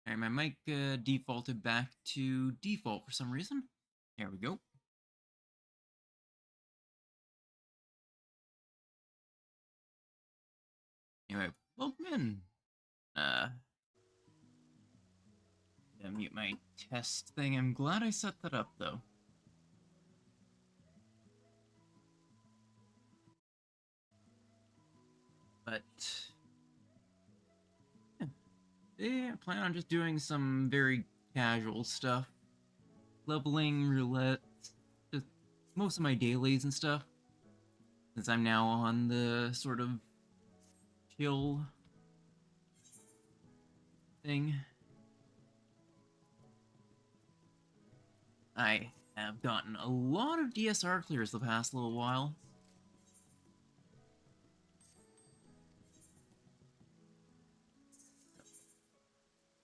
Alright, my mic defaulted back to default for some reason. There we go. Anyway, welcome in. Gotta mute my test thing. I'm glad I set that up, though. But yeah, I plan on just doing some very casual stuff. Leveling, roulette, just most of my dailies and stuff. Since I'm now on the sort of chill thing. I have gotten a lot of DSR clears the past little while.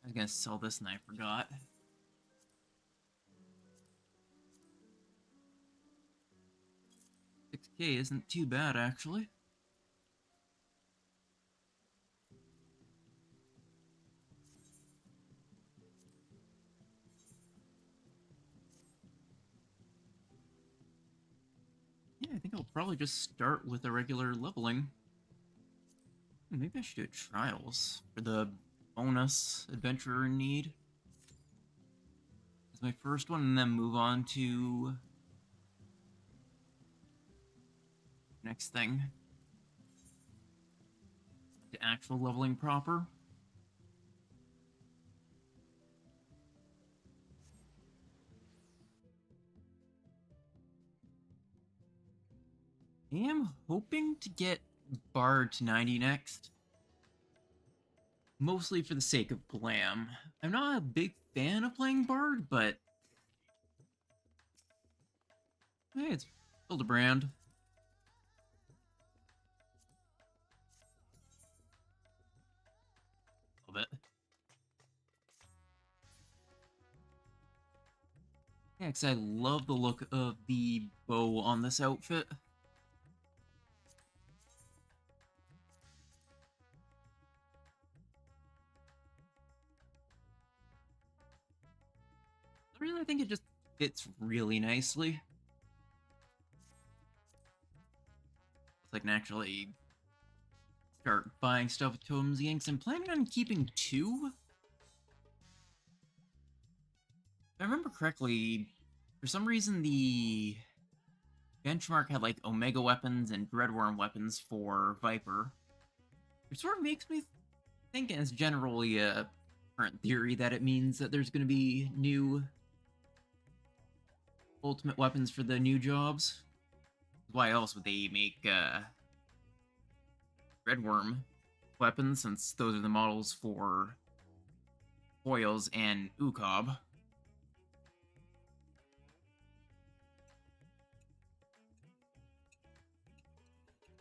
I was gonna sell this and I forgot. 6K isn't too bad, actually. Yeah, I think I'll probably just start with a regular leveling. Maybe I should do trials for the bonus adventurer need. As my first one, and then move on to next thing. To actual leveling proper. I am hoping to get Bard to 90 next. Mostly for the sake of glam. I'm not a big fan of playing Bard, but hey, it's build a brand. A little bit. Yeah, because I love the look of the bow on this outfit. Really, I think it just fits really nicely. I can actually start buying stuff with Totems Yanks. I'm planning on keeping 2. If I remember correctly, for some reason the benchmark had like Omega weapons and Dreadworm weapons for Viper. Which sort of makes me think, as generally a current theory, that it means that there's going to be new ultimate weapons for the new jobs. Why else would they make Dreadworm weapons, since those are the models for Foils and Ukob?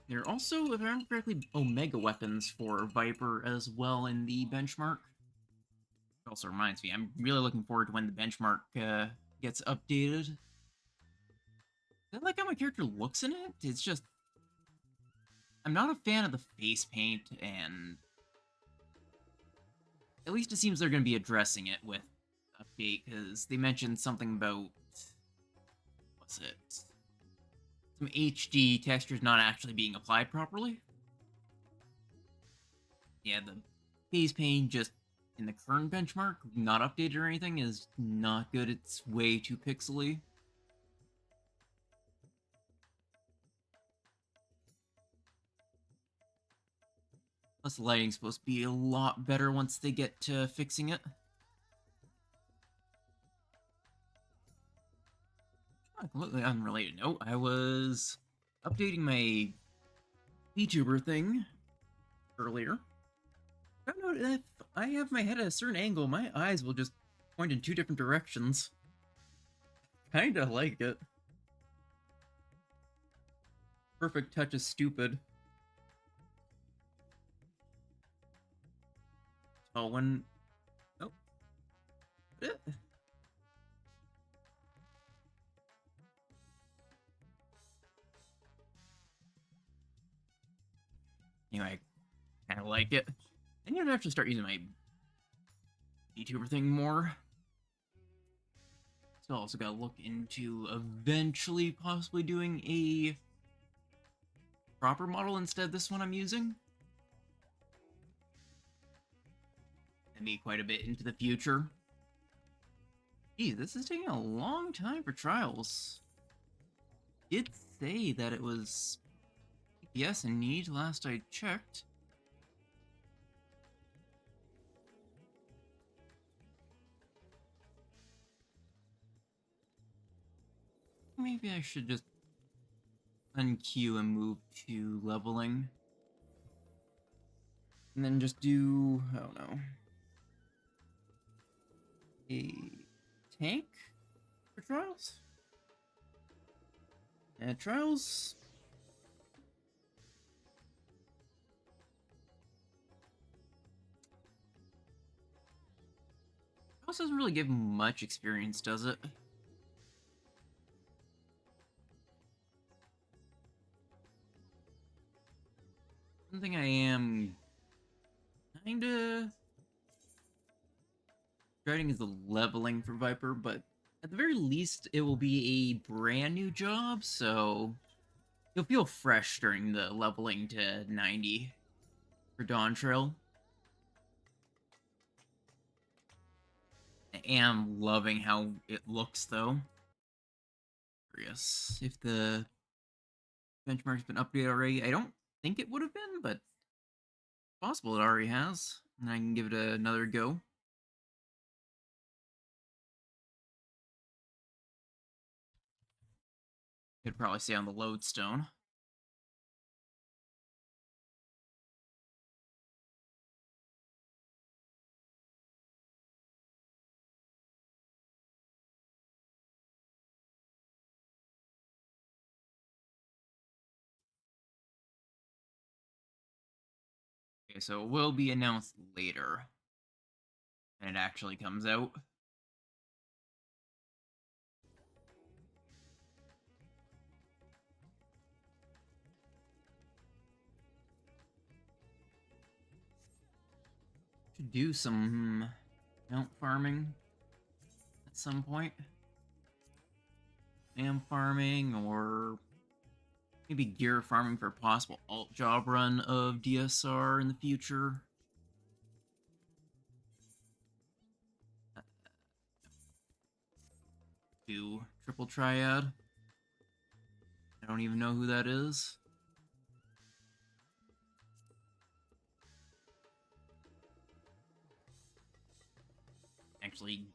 There are also, if I remember correctly, Omega weapons for Viper as well in the benchmark. It also reminds me, I'm really looking forward to when the benchmark gets updated. I like how my character looks in it. It's just, I'm not a fan of the face paint, and at least it seems they're going to be addressing it with update, because they mentioned something about, what's it? Some HD textures not actually being applied properly. Yeah, the face paint just in the current benchmark, not updated or anything, is not good. It's way too pixely. Plus, the lighting's supposed to be a lot better once they get to fixing it. On a completely unrelated note, I was updating my VTuber thing earlier. I don't know, if I have my head at a certain angle, my eyes will just point in 2 different directions. Kinda like it. Perfect touch is stupid. Oh, when... Oh. Anyway, I kinda like it. I need to actually start using my VTuber thing more. So also gotta look into eventually possibly doing a proper model instead of this one I'm using. And be quite a bit into the future. Geez, this is taking a long time for trials. Did say that it was yes and need last I checked. Maybe I should just unqueue and move to leveling. And then just do, I don't know, a tank for trials? Yeah, trials. Trials doesn't really give much experience, does it? One thing I am kinda dreading is the leveling for Viper, but at the very least, it will be a brand new job, so you'll feel fresh during the leveling to 90 for Dawntrail. I am loving how it looks, though. Curious if the benchmark's been updated already. I don't think it would have been, but it's possible it already has. And I can give it another go. It'd probably say on the lodestone. Okay, so it will be announced later. And it actually comes out. Should do some mount farming at some point. Am farming or maybe gear farming for a possible alt job run of DSR in the future. Do triple triad. I don't even know who that is. Actually,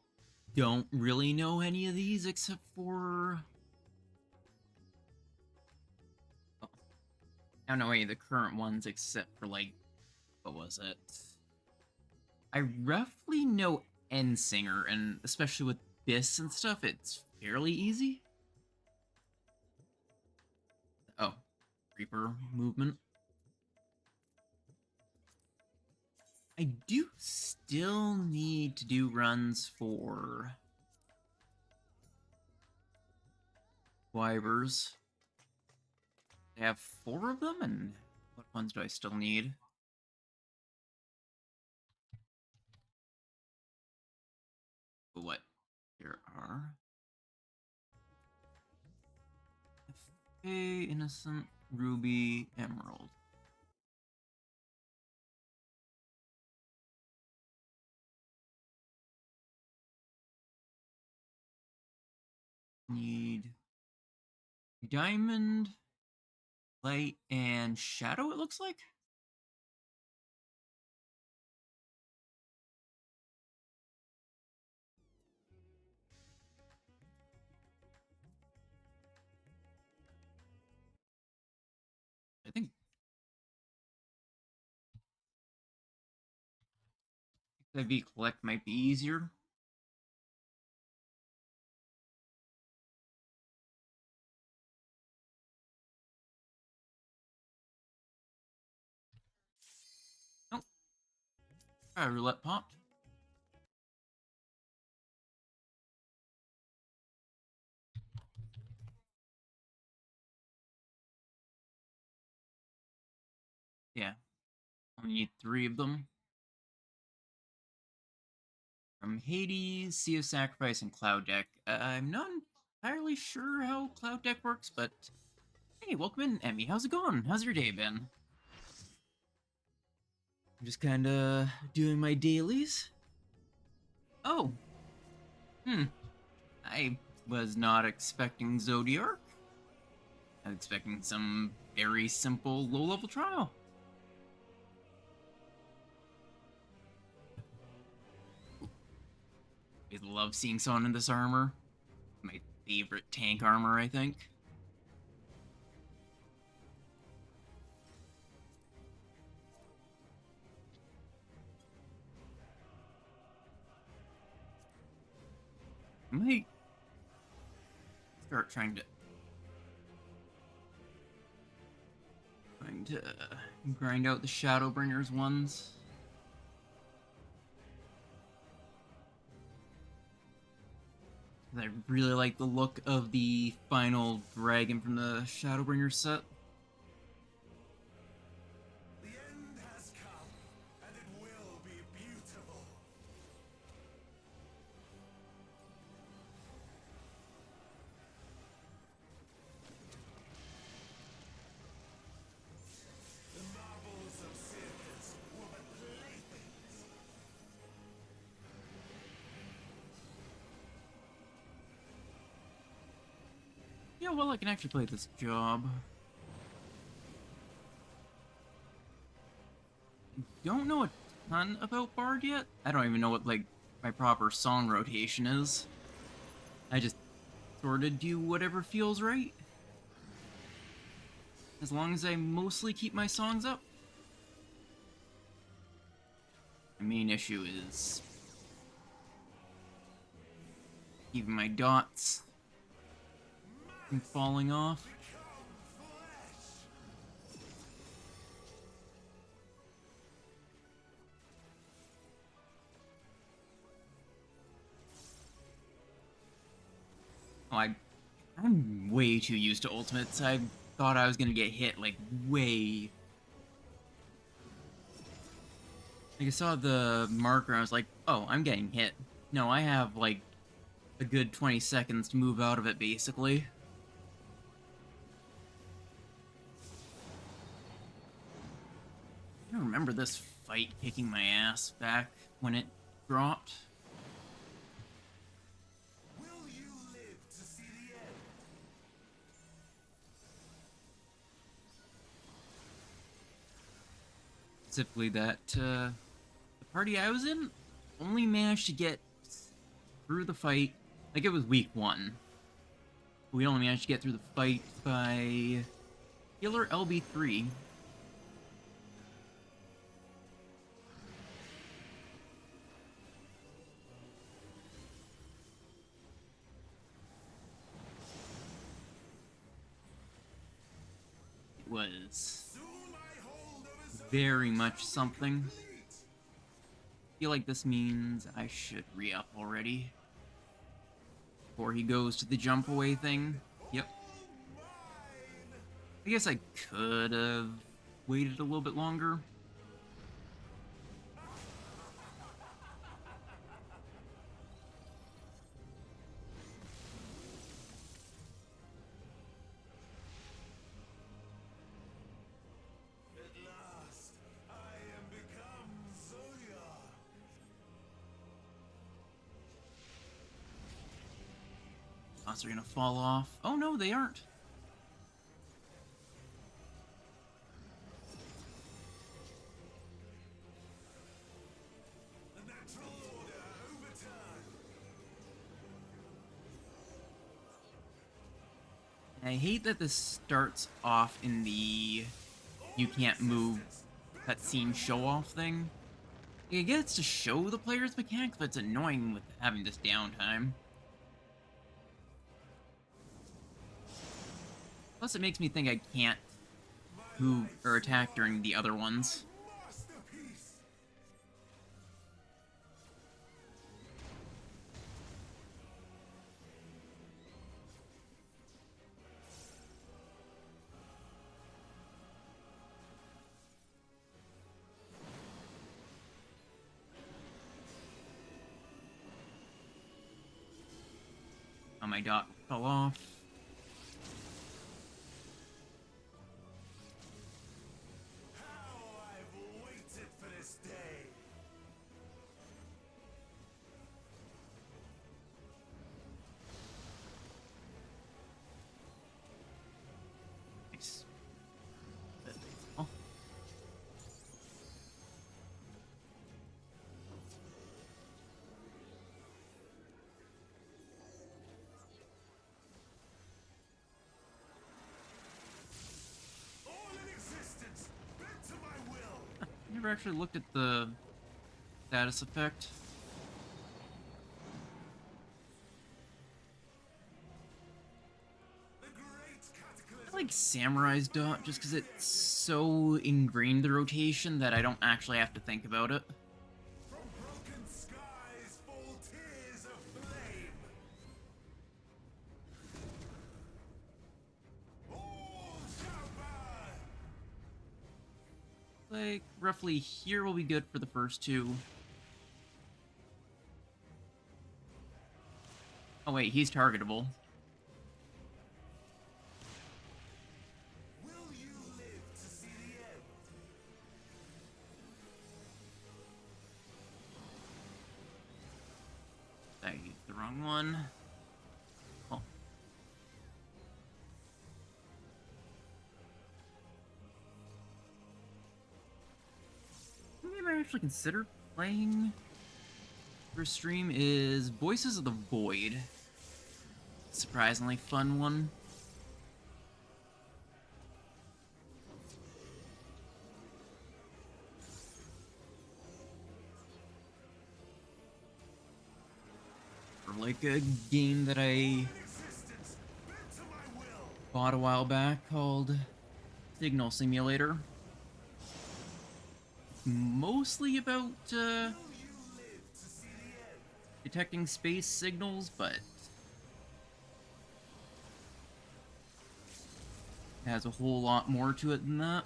don't really know any of these except for. Oh, I don't know any of the current ones except for, like, what was it? I roughly know Endsinger, and especially with Biss and stuff, it's fairly easy. Oh, Reaper movement. I do still need to do runs for Wyvers. I have 4 of them, and what ones do I still need? What? There are FA, Innocent, Ruby, Emerald. Need Diamond, Light, and Shadow, it looks like? I think IV Collect might be easier. Nope. Try Roulette Popped. Yeah. Only need 3 of them. From Hades, Sea of Sacrifice, and Cloud Deck. I'm not entirely sure how Cloud Deck works, but hey, welcome in, Emmy. How's it going? How's your day been? I'm just kinda doing my dailies. Oh, hmm. I was not expecting Zodiark. I was expecting some very simple low-level trial. I love seeing someone in this armor. My favorite tank armor, I think. I might start trying to grind out the Shadowbringers ones. I really like the look of the final dragon from the Shadowbringer set. The end has come, and it will be beautiful. The marbles of Circus were but playthings. Yeah, well, I can actually play this job. Don't know a ton about Bard yet. I don't even know what, like, my proper song rotation is. I just sort of do whatever feels right. As long as I mostly keep my songs up. My main issue is keeping my dots from falling off. Oh, I'm way too used to ultimates. I thought I was gonna get hit, like, way. Like, I saw the marker, I was like, oh, I'm getting hit. No, I have, like, a good 20 seconds to move out of it, basically. I don't remember this fight kicking my ass back when it dropped. Will you live to see the end? Specifically that, the party I was in only managed to get through the fight, like it was week 1. We only managed to get through the fight by Healer LB3. It was Soon my hold over very Zodiac much shall be something. complete. Feel like this means I should re-up already. Before he goes to the jump away thing. Yep. All mine. I guess I could have waited a little bit longer. At last, I am become Zodiac. Dots are gonna fall off. Oh no, they aren't. The natural order overturned. I hate that this starts off in the you can't move cutscene show off thing. I get it's to show the player's mechanics, but it's annoying with having this downtime. Plus, it makes me think I can't move or attack during the other ones. Masterpiece. my dot fell off. How I've waited for this day. Nice. Oh, All in existence, bent to my will. I never actually looked at the status effect. The great cataclysm. I like Samurai's dot just because it's so ingrained the rotation that I don't actually have to think about it. From broken skies fall tears of flame. All shall burn. Like, roughly here will be good for the first two. Oh wait, he's targetable. Will you live to see the end? I used the wrong one. Oh. Maybe I actually consider playing for stream is Voices of the Void. Surprisingly fun one. Or like a game that I Existence, bent to my will. bought a while back called Signal Simulator. Mostly about Will you live to see the end? detecting space signals, but it has a whole lot more to it than that.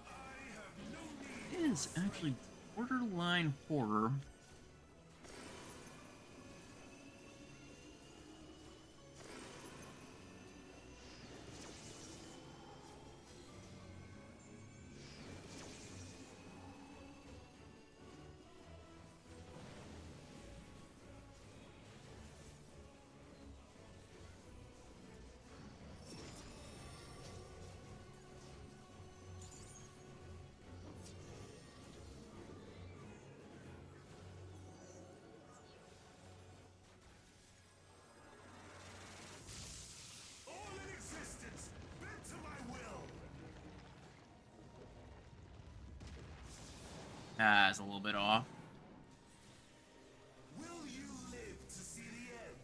I have no need. It is actually borderline horror. All in existence, bent to my will. Ah, it's a little bit off. Will you live to see the end?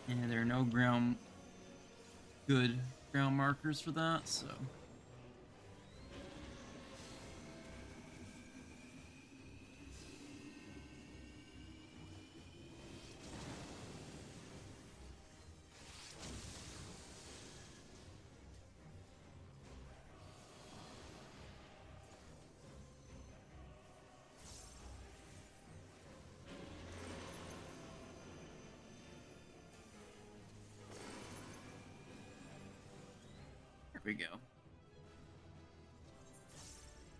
And there are no good ground markers for that, so. There we go.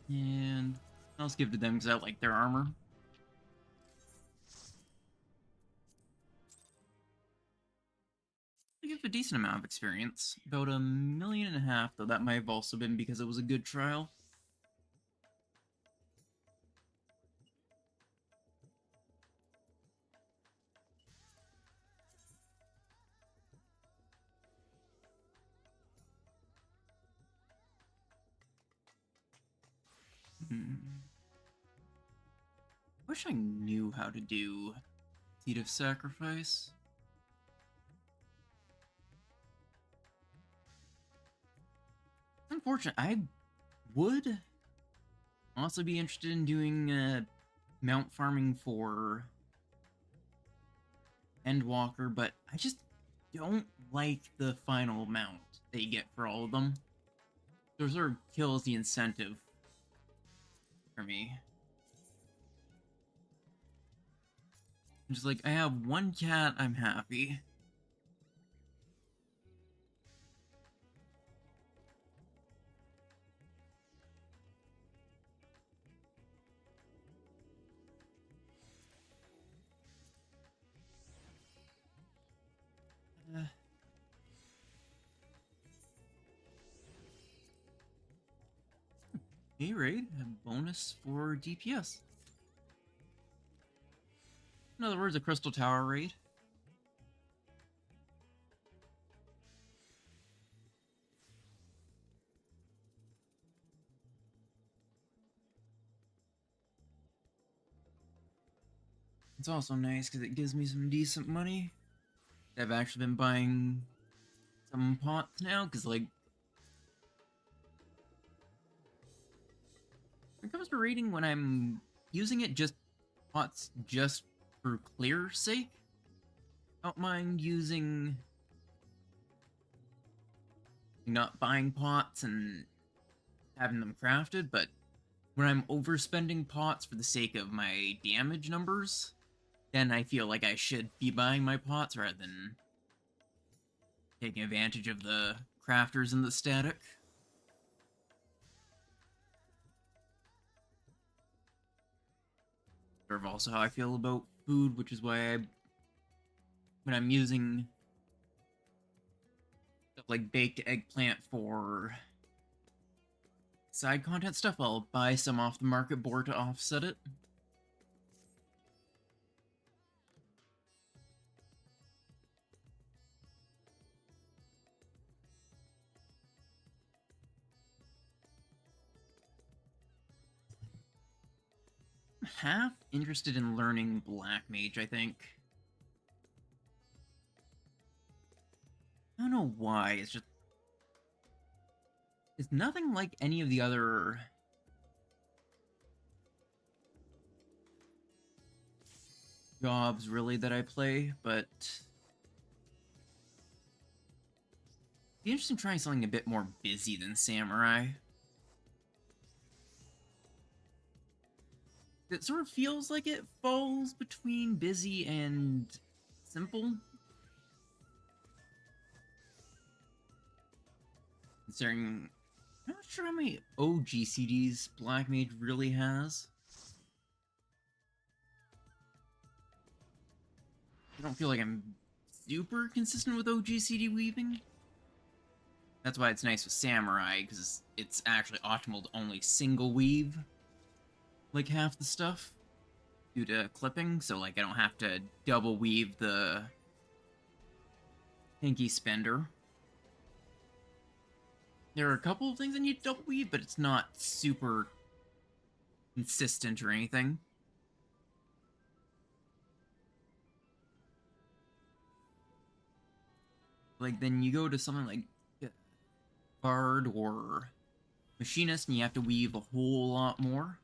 And I'll just give to them because I like their armor. I give a decent amount of experience. About 1.5 million, though that might have also been because it was a good trial. Wish I knew how to do Seed of Sacrifice. unfortunate. I would also be interested in doing mount farming for Endwalker, but I just don't like the final mount that you get for all of them. So it sort of kills the incentive for me. I'm just like, I have one cat, I'm happy. Uh, hey, raid, a bonus for DPS. In other words, a Crystal Tower raid. It's also nice because it gives me some decent money. I've actually been buying some pots now, because, like, when it comes to raiding, when I'm using it just pots just for clear sake, I don't mind using, not buying pots and having them crafted, but when I'm overspending pots for the sake of my damage numbers, then I feel like I should be buying my pots rather than taking advantage of the crafters and the static. Sort of also how I feel about food, which is why when I'm using stuff like baked eggplant for side content stuff, I'll buy some off the market board to offset it. I'm half interested in learning Black Mage, I think. I don't know why, it's just... It's nothing like any of the other jobs, really, that I play, but... It'd be interesting trying something a bit more busy than Samurai. It sort of feels like it falls between busy and simple. Considering, I'm not sure how many OGCDs Black Mage really has. I don't feel like I'm super consistent with OGCD weaving. That's why it's nice with Samurai, because it's actually optimal to only single weave like half the stuff due to clipping, so like I don't have to double weave the Pinky Spender. There are a couple of things I need to double weave, but it's not super consistent or anything. Like, then you go to something like Bard or Machinist, and you have to weave a whole lot more.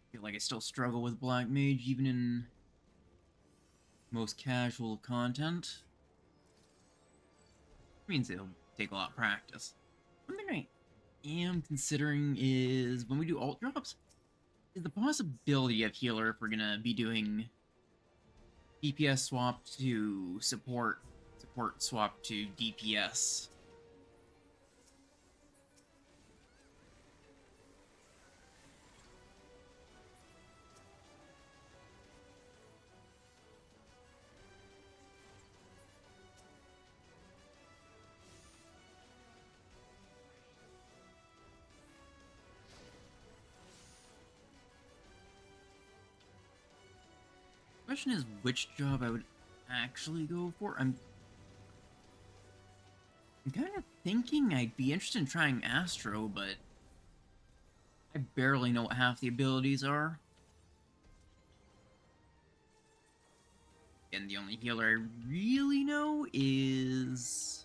I feel like I still struggle with Black Mage, even in most casual content. It means it'll take a lot of practice. One thing I am considering is when we do alt drops, is the possibility of healer if we're gonna be doing DPS swap to support swap to DPS. question is which job I would actually go for. I'm kind of thinking I'd be interested in trying Astro, but I barely know what half the abilities are. And the only healer I really know is...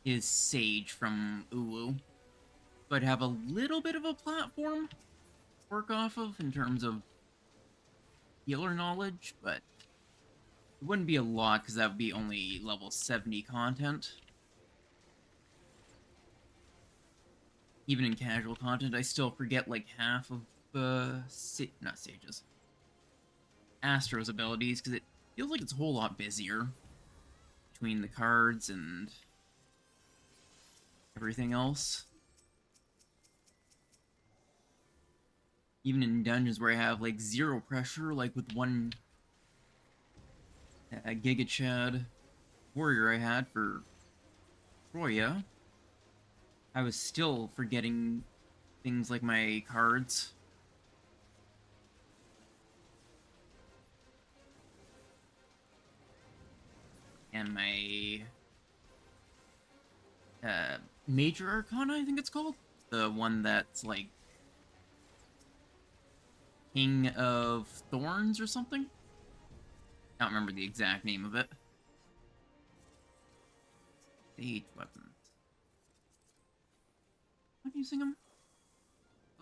is Sage from Uwu. So I'd have a little bit of a platform to work off of in terms of healer knowledge, but it wouldn't be a lot because that would be only level 70 content. Even in casual content, I still forget like half of not Sage's, Astro's abilities because it feels like it's a whole lot busier between the cards and everything else. Even in dungeons where I have like zero pressure, like with one Giga Chad warrior I had for Troya, I was still forgetting things like my cards. And my Major Arcana, I think it's called. The one that's like King of Thorns or something. I don't remember the exact name of it. Sage weapons. I'm using them.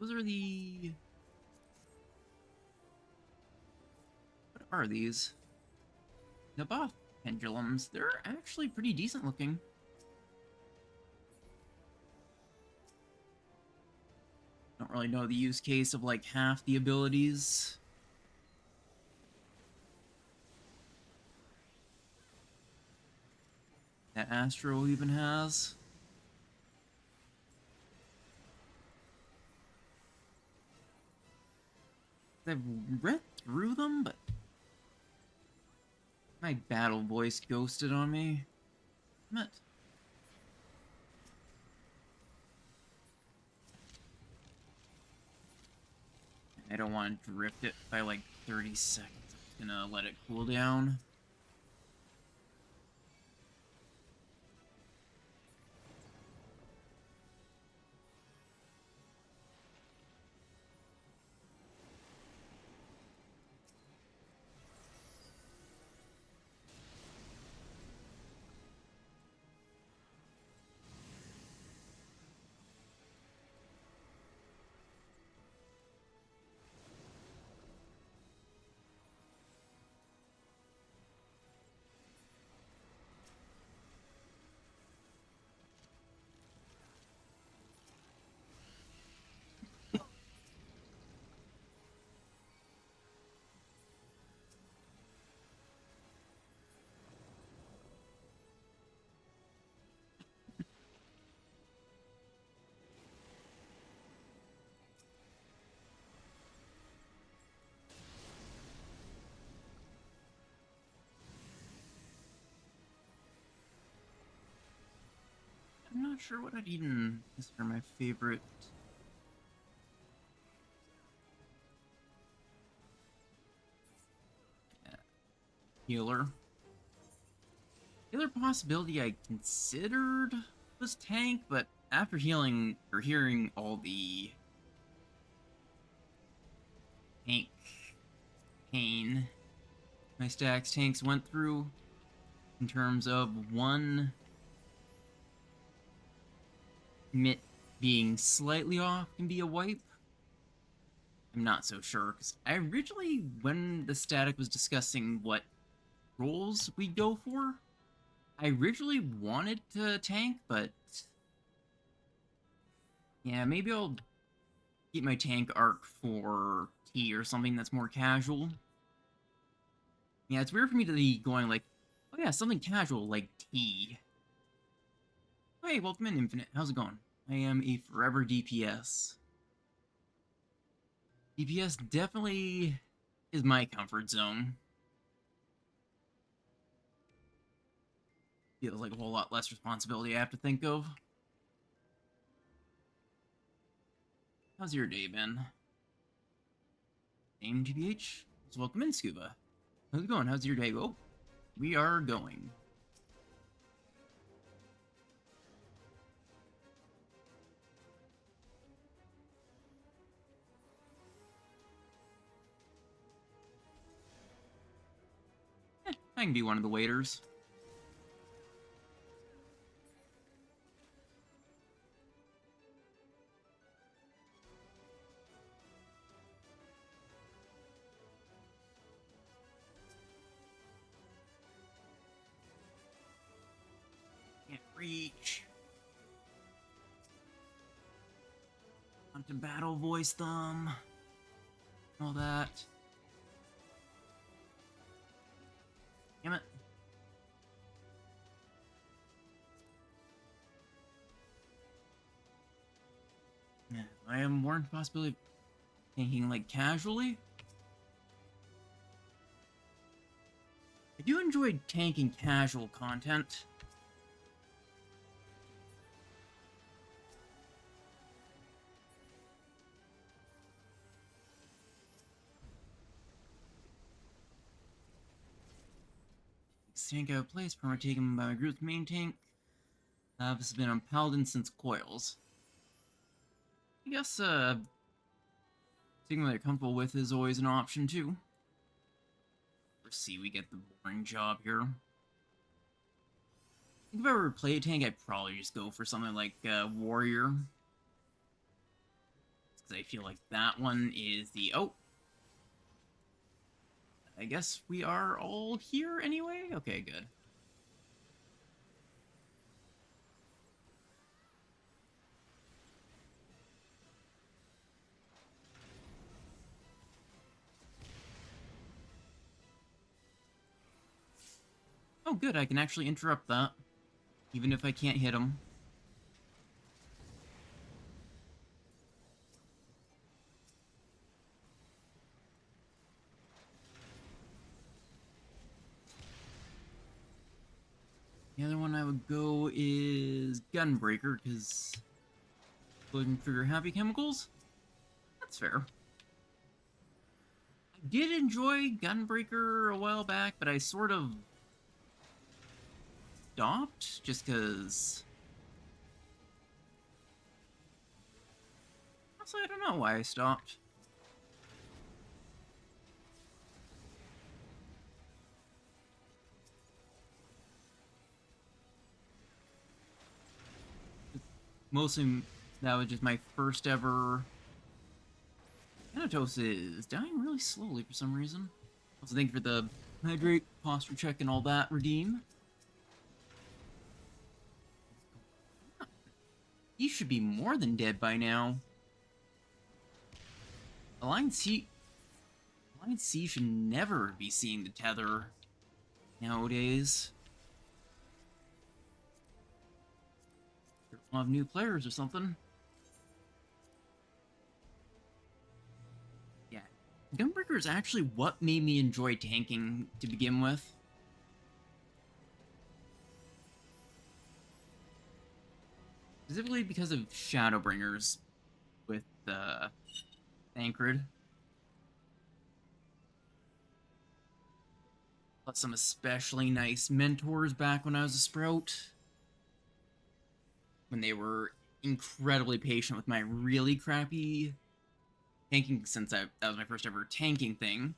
Those are the... What are these? Naboth pendulums. They're actually pretty decent looking. Don't really know the use case of like half the abilities. That Astro even has. I've read through them, but my battle voice ghosted on me. Damn it. I don't want to drift it by like 30 seconds. I'm gonna let it cool down. I'm not sure what I'd even consider my favorite. Healer. The other possibility I considered was tank, but after healing or hearing all the tank pain my stacks tanks went through in terms of one mitt being slightly off can be a wipe. I'm not so sure because I originally, when the static was discussing what roles we go for, I originally wanted to tank, but yeah, maybe I'll keep my tank arc for T or something that's more casual. Yeah, it's weird for me to be going like, oh yeah, something casual like T. Hey, welcome in, Infinite. How's it going? I am a forever DPS. DPS definitely is my comfort zone. Feels like a whole lot less responsibility I have to think of. How's your day been? Name GBH? Welcome in, Scuba. How's it going? How's your day? Oh, we are going. I can be one of the waiters. Can't reach. Want to battle voice them. All that. Damn it. Yeah, I am warned the possibility of thinking like casually. I do enjoy tanking casual content. Tank out of place, perma taken by my group's main tank. This has been on Paladin since Coils. I guess, taking what they're comfortable with is always an option, too. Let's see, we get the boring job here. I think if I were to play a tank, I'd probably just go for something like, Warrior. Because I feel like that one is the... Oh! I guess we are all here anyway? Okay, good. Oh, good, I can actually interrupt that. Even if I can't hit him. The other one I would go is Gunbreaker, because looking for your happy chemicals? That's fair. I did enjoy Gunbreaker a while back, but I sort of stopped just because... Also, I don't know why I stopped. Mostly, that was just my first ever... Thanatos is dying really slowly for some reason. Also, thank you for the hydrate, posture check, and all that, Redeem. He should be more than dead by now. Alliance C should never be seeing the tether nowadays. We'll have new players or something. Yeah. Gunbreaker is actually what made me enjoy tanking to begin with. Specifically because of Shadowbringers with Thancred. Plus some especially nice mentors back when I was a Sprout. When they were incredibly patient with my really crappy tanking, since that was my first ever tanking thing.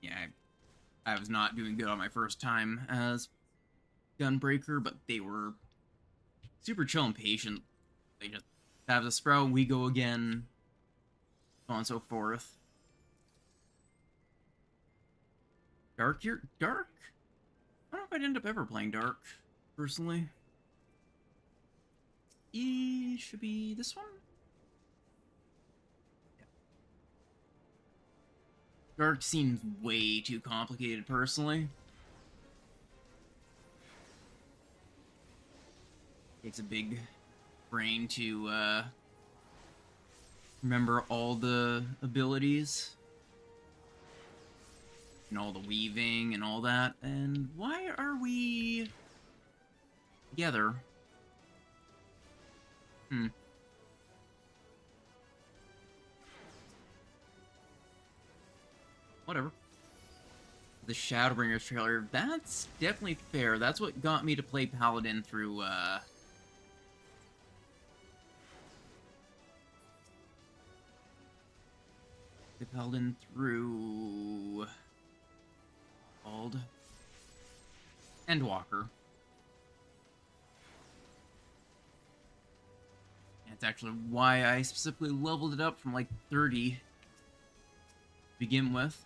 Yeah, I was not doing good on my first time as Gunbreaker, but they were super chill and patient. They just have the Sprout, we go again, so on and so forth. Dark here? Dark? I don't know if I'd end up ever playing Dark, personally. E should be this one? Yeah. Dark seems way too complicated, personally. Takes a big brain to remember all the abilities. And all the weaving and all that. And why are we together? Hmm. Whatever. The Shadowbringers trailer, that's definitely fair. That's what got me to play Paladin through, the Paladin through... called... Endwalker. And it's actually why I specifically leveled it up from, like, 30 to begin with.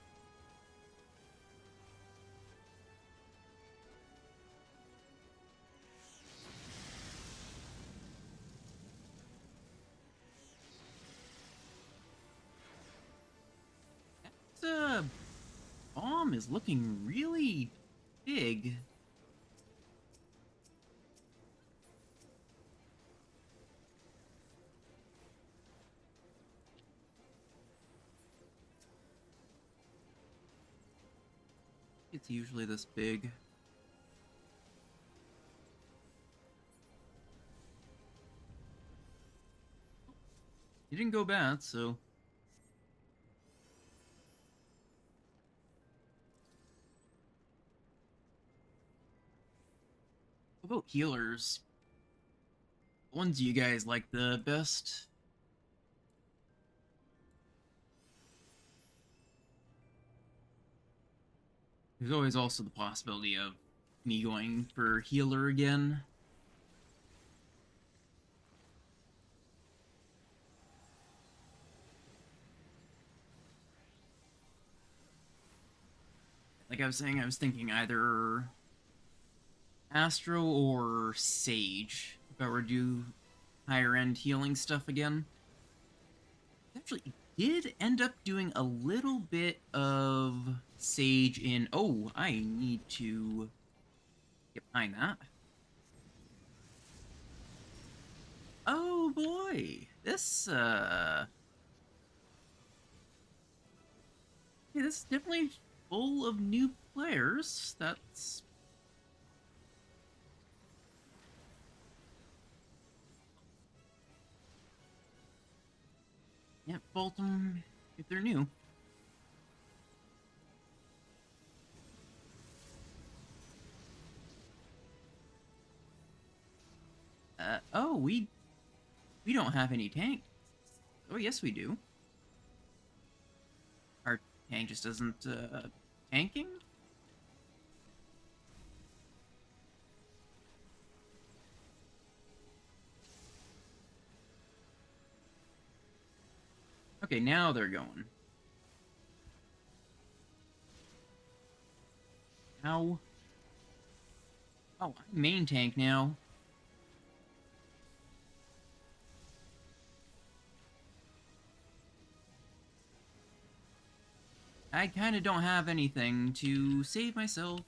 That bomb is looking really big. It's usually this big. He didn't go bad, so... What about healers? What ones do you guys like the best? There's always also the possibility of me going for healer again. Like I was saying, I was thinking either Astro or Sage if I were to do higher end healing stuff again. Actually, did end up doing a little bit of Sage in... Oh, I need to get behind that. Oh boy, this yeah, this is definitely full of new players. That's... Yeah, fault them if they're new. Oh, we don't have any tank. Oh, yes, we do. Our tank just doesn't, tanking? Okay, now they're going. How? Oh, I'm main tank now. I kind of don't have anything to save myself.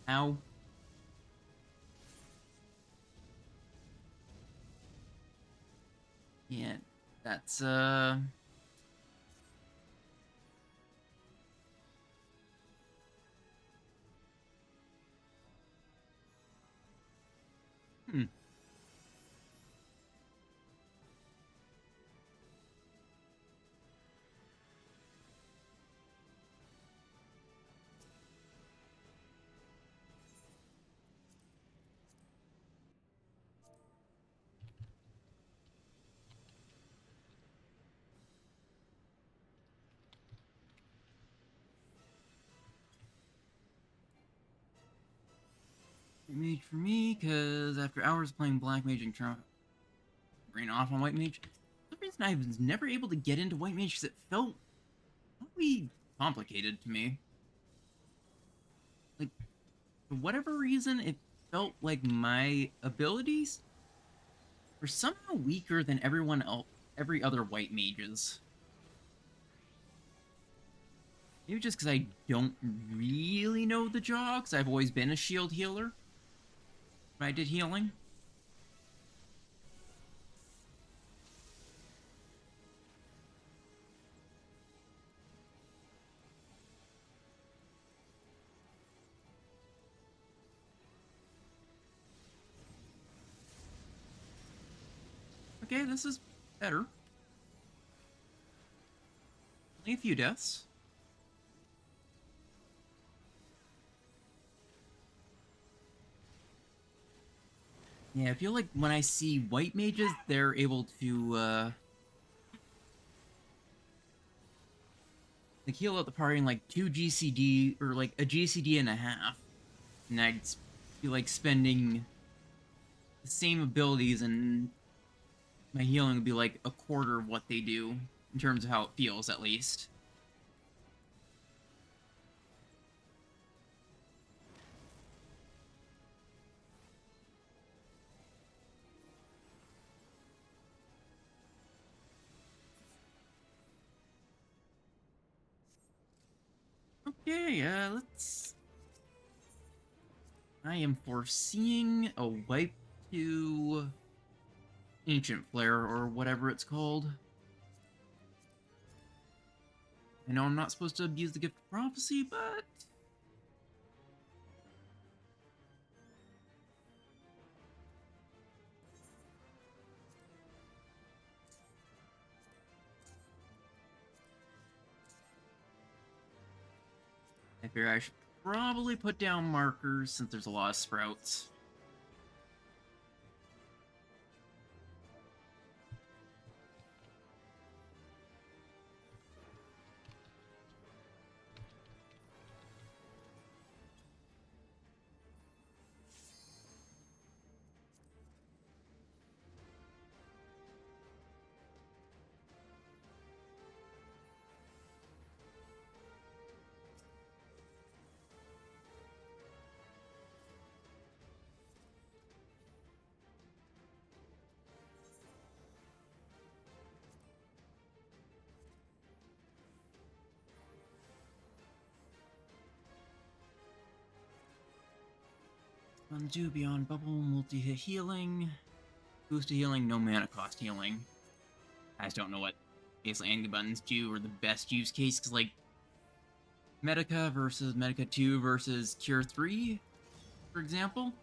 Ow. Yeah, that's, Hmm. Mage for me, because after hours playing Black Mage and brain off on White Mage, for some reason I was never able to get into White Mage because it felt really complicated to me. Like, for whatever reason, it felt like my abilities were somehow weaker than everyone else, every other White Mages. Maybe just because I don't really know the jaw, because I've always been a shield healer when I did healing. Okay, this is better. Only a few deaths. Yeah, I feel like when I see white mages, they're able to, like, heal out the party in, like, 2 GCD, or, like, a GCD and a half. And I'd be, like, spending the same abilities, and my healing would be, like, a quarter of what they do, in terms of how it feels, at least. Okay, let's... I am foreseeing a wipe to Ancient Flare, or whatever it's called. I know I'm not supposed to abuse the Gift of Prophecy, but... I figure I should probably put down markers, since there's a lot of sprouts. Undo Beyond Bubble, multi-hit healing, boost to healing, no mana cost healing. I just don't know what basically any of the buttons do, or the best use case, because, like, Medica versus Medica 2 versus Cure 3, for example.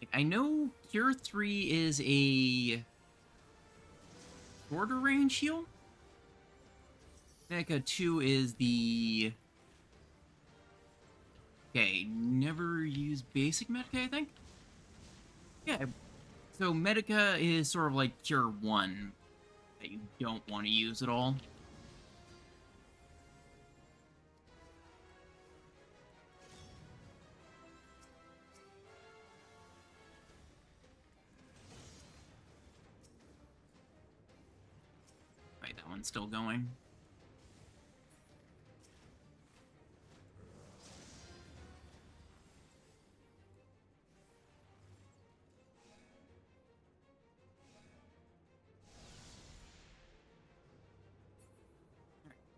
Like, I know Cure 3 is a shorter range heal. Medica 2 is the... Okay, never use basic Medica, I think? Yeah, so Medica is sort of like Cure 1 that you don't want to use at all. Right, that one's still going.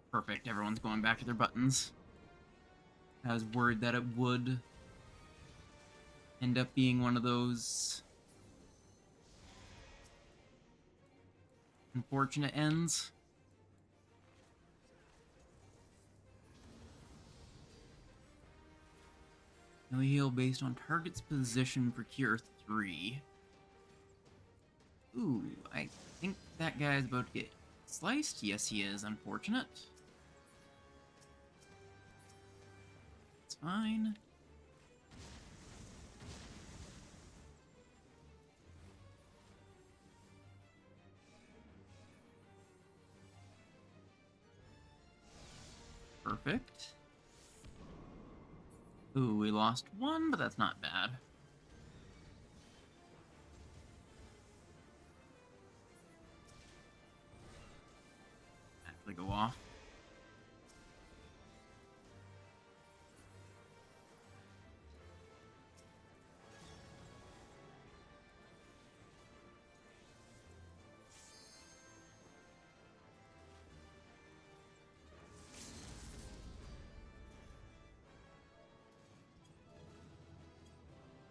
Perfect, everyone's going back to their buttons. I was worried that it would end up being one of those unfortunate ends. No heal based on target's position for Cure 3. Ooh, I think that guy's about to get sliced. Yes, he is. Unfortunate. It's fine. Perfect. Ooh, we lost one, but that's not bad. Actually go off.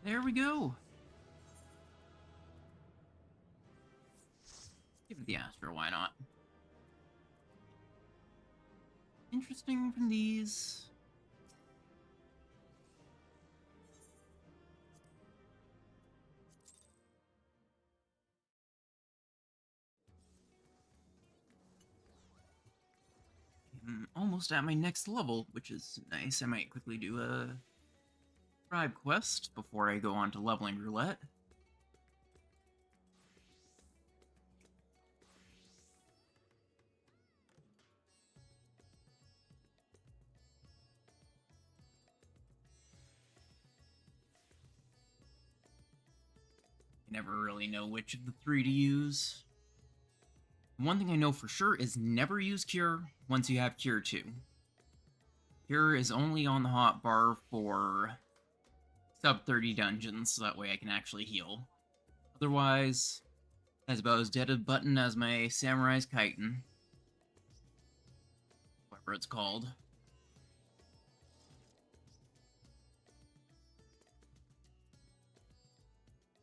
There we go. Give it the Astro, why not? Interesting from these. almost at my next level, which is nice. I might quickly do a tribe quest before I go on to leveling roulette. I never really know which of the three to use. One thing I know for sure is never use Cure once you have Cure 2. Cure is only on the hotbar for sub 30 dungeons, so that way I can actually heal. Otherwise, that's about as dead a button as my Samurai's Chitin. Whatever it's called.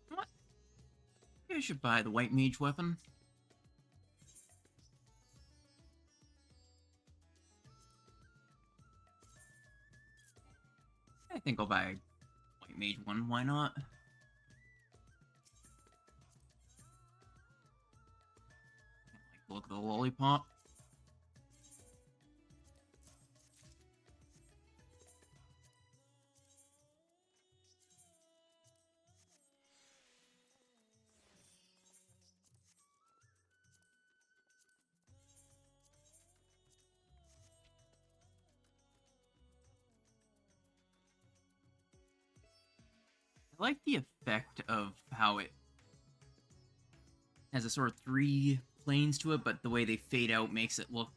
What? Maybe I should buy the White Mage weapon. I think I'll buy White Mage one, why not? Look at the lollipop. I like the effect of how it has a sort of three planes to it, but the way they fade out makes it look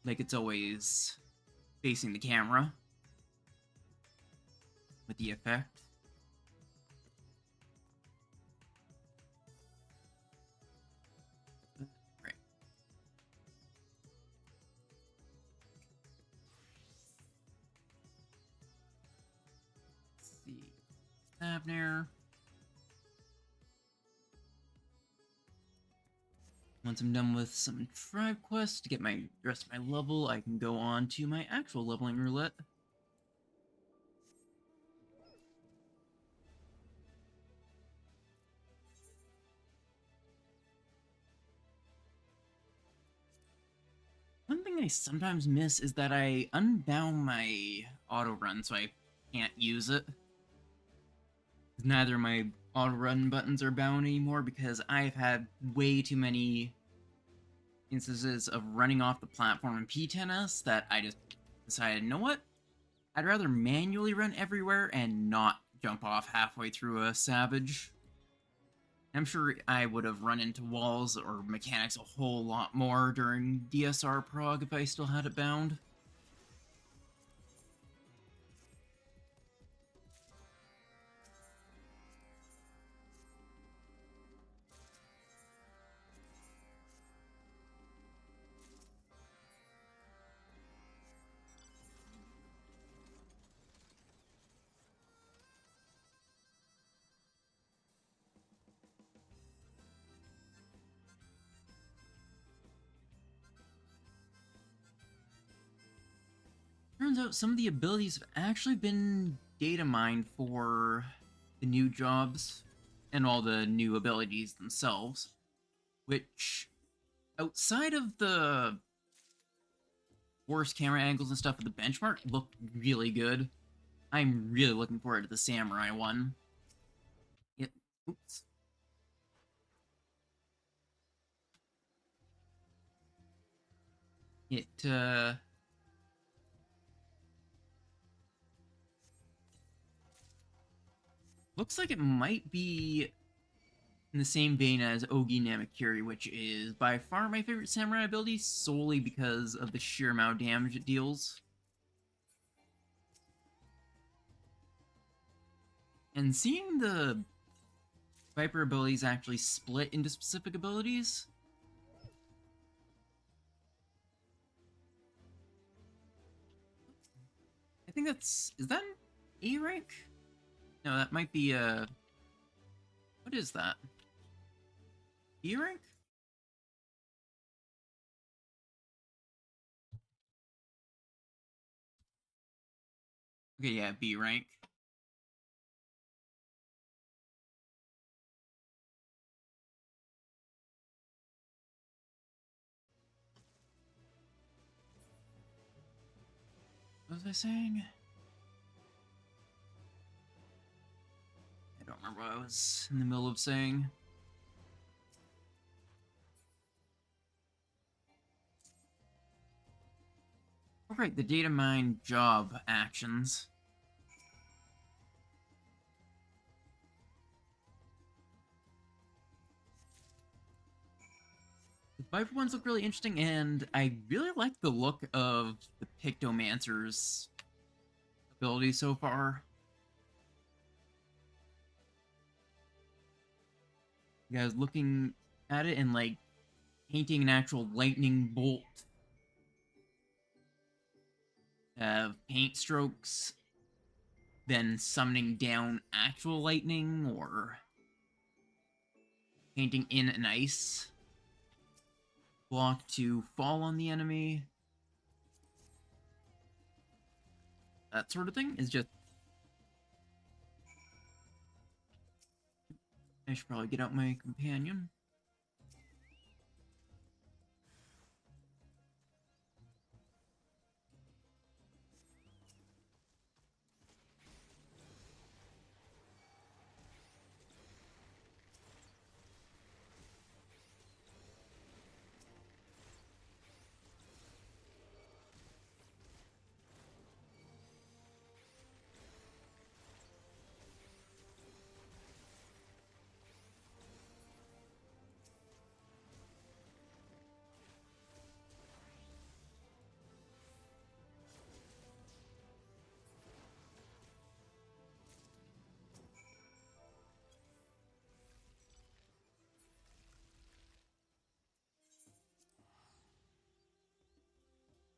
like it's always facing the camera with the effect. Right. Let's see. Avner. Once I'm done with some tribe quests to get my rest of my level, I can go on to my actual leveling roulette. One thing I sometimes miss is that I unbound my auto run, so I can't use it. Neither of my auto run buttons are bound anymore because I've had way too many instances of running off the platform in P10S that I just decided, you know what? I'd rather manually run everywhere and not jump off halfway through a Savage. I'm sure I would have run into walls or mechanics a whole lot more during DSR Prog if I still had it bound. Turns out some of the abilities have actually been data mined for the new jobs and all the new abilities themselves, which, outside of the worst camera angles and stuff of the benchmark, look really good. I'm really looking forward to the Samurai one. Oops. It, looks like it might be in the same vein as Ogi Namakiri, which is by far my favorite samurai ability, solely because of the sheer amount of damage it deals. And seeing the Viper abilities actually split into specific abilities, I think that's... is that an A rank? No, that might be a... what is that? B rank? Okay, yeah, B rank. What was I saying? I don't remember what I was in the middle of saying. Alright, the data mine job actions. The Viper ones look really interesting, and I really like the look of the Pictomancer's ability so far. You guys looking at it and like painting an actual lightning bolt of paint strokes, then summoning down actual lightning, or painting in an ice block to fall on the enemy. That sort of thing is just... I should probably get out my companion.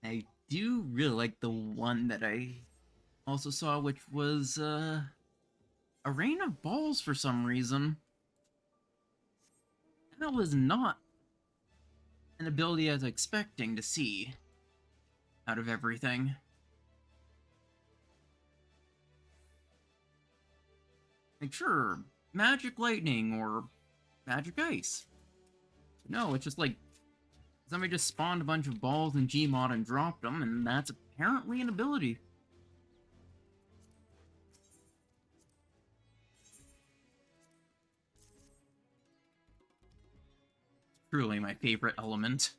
I do really like the one that I also saw, which was a rain of balls for some reason. That was not an ability I was expecting to see out of everything. Like, sure, magic lightning or magic ice. No, it's just like somebody just spawned a bunch of balls in Gmod and dropped them, and that's apparently an ability. Truly my favorite element.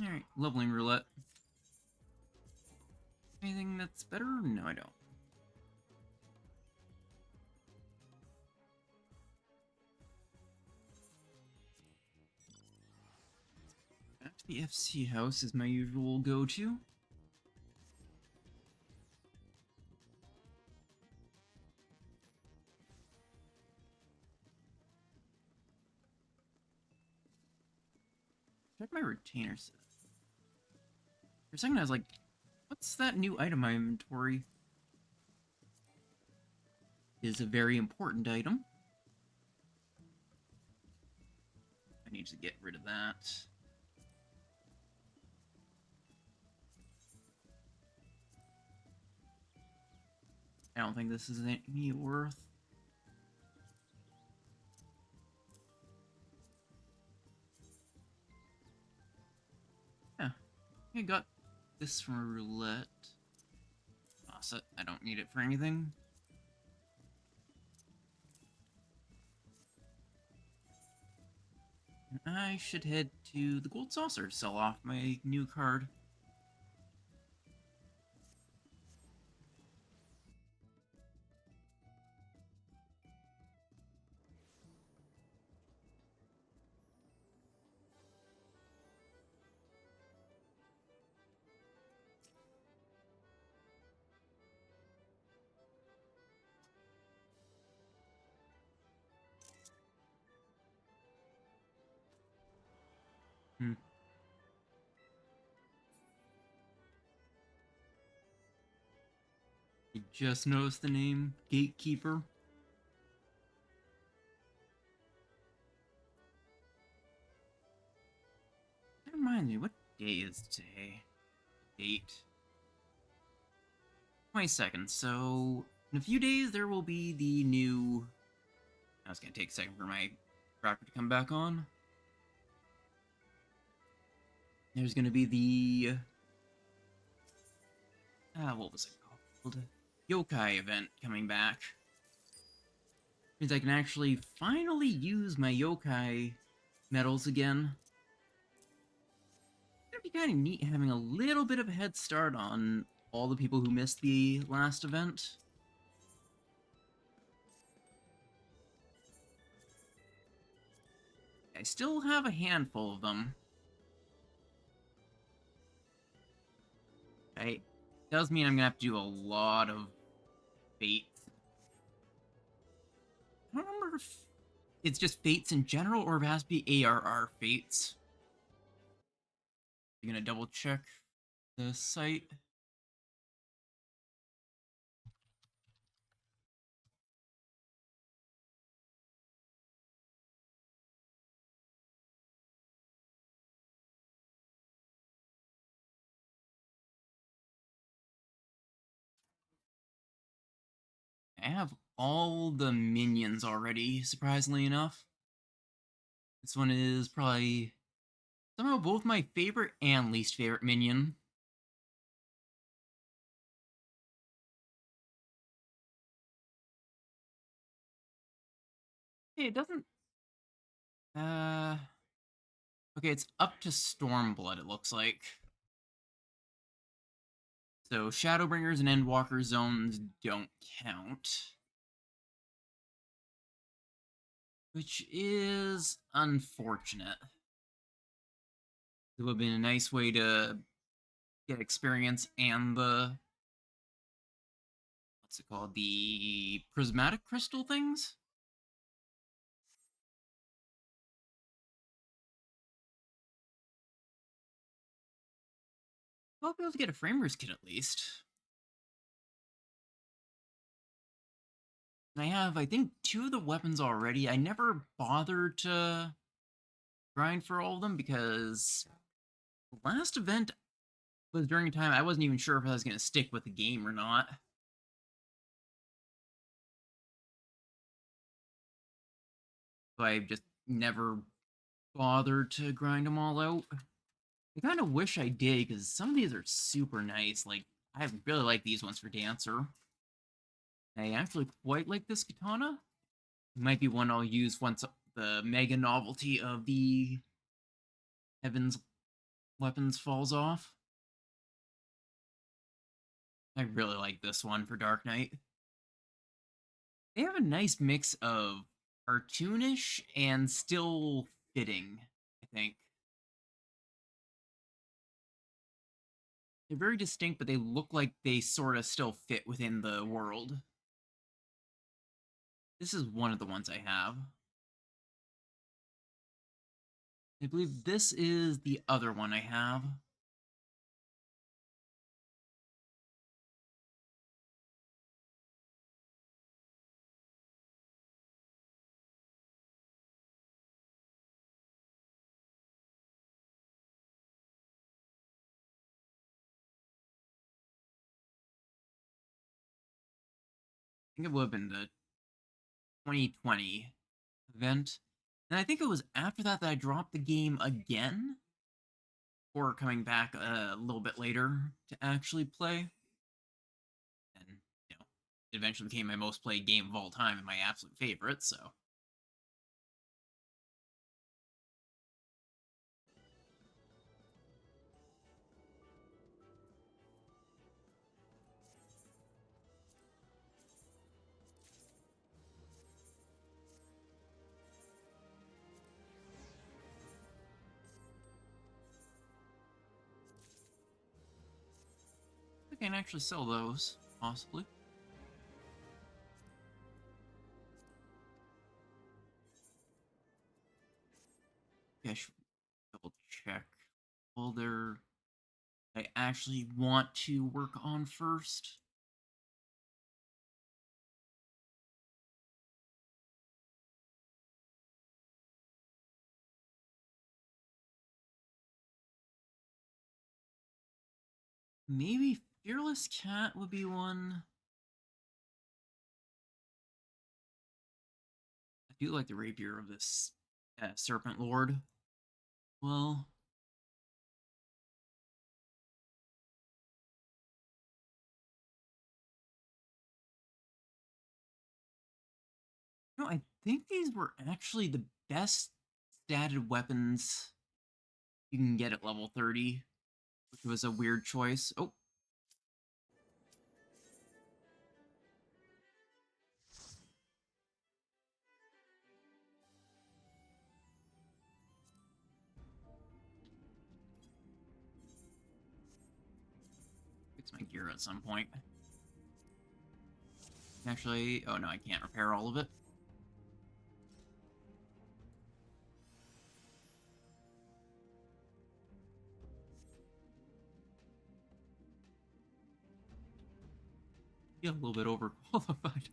Alright, leveling roulette. Anything that's better? No, I don't. Back to the FC house is my usual go-to. Check my retainer set. For a second I was like, what's that new item in my inventory? Is a very important item. I need to get rid of that. I don't think this is any worth. Yeah, I got this from a roulette. Toss it. I don't need it for anything. And I should head to the Gold Saucer to sell off my new card. Hmm. I just noticed the name Gatekeeper. Reminds me, what day is today? Date. 22nd. So in a few days there will be the new. Now it's gonna take a second for my tracker to come back on. There's gonna be the what was it called? Yokai event coming back. Means I can actually finally use my yokai medals again. It'd be kind of neat having a little bit of a head start on all the people who missed the last event. I still have a handful of them. Right? Does mean I'm gonna have to do a lot of fates. I don't remember if it's just fates in general or if it has to be ARR fates. You're gonna double check the site. I have all the minions already, surprisingly enough. This one is probably somehow both my favorite and least favorite minion. Hey, it doesn't. Uh. Okay, it's up to Stormblood, it looks like. So Shadowbringers and Endwalker zones don't count. Which is unfortunate. It would have been a nice way to get experience and the what's it called? The prismatic crystal things? I'll be able to get a framers kit at least. And I have, I think, 2 of the weapons already. I never bothered to grind for all of them because the last event was during a time I wasn't even sure if I was going to stick with the game or not. So I just never bothered to grind them all out. I kind of wish I did because some of these are super nice. Like, I really like these ones for Dancer. I actually quite like this katana. It might be one I'll use once the mega novelty of the Heaven's weapons falls off. I really like this one for Dark Knight. They have a nice mix of cartoonish and still fitting, I think. They're very distinct, but they look like they sort of still fit within the world. This is one of the ones I have. I believe this is the other one I have. I think it would have been the 2020 event. And I think it was after that that I dropped the game again, or coming back a little bit later to actually play. And, it eventually became my most played game of all time and my absolute favorite, so. I can actually sell those, possibly. Okay, I should double check all their I actually want to work on first. maybe Fearless Cat would be one. I do like the rapier of this Serpent Lord. Well, I think these were actually the best statted weapons you can get at level 30, which was a weird choice. Oh, fix my gear at some point. Actually, oh no, I can't repair all of it. Yeah, a little bit overqualified.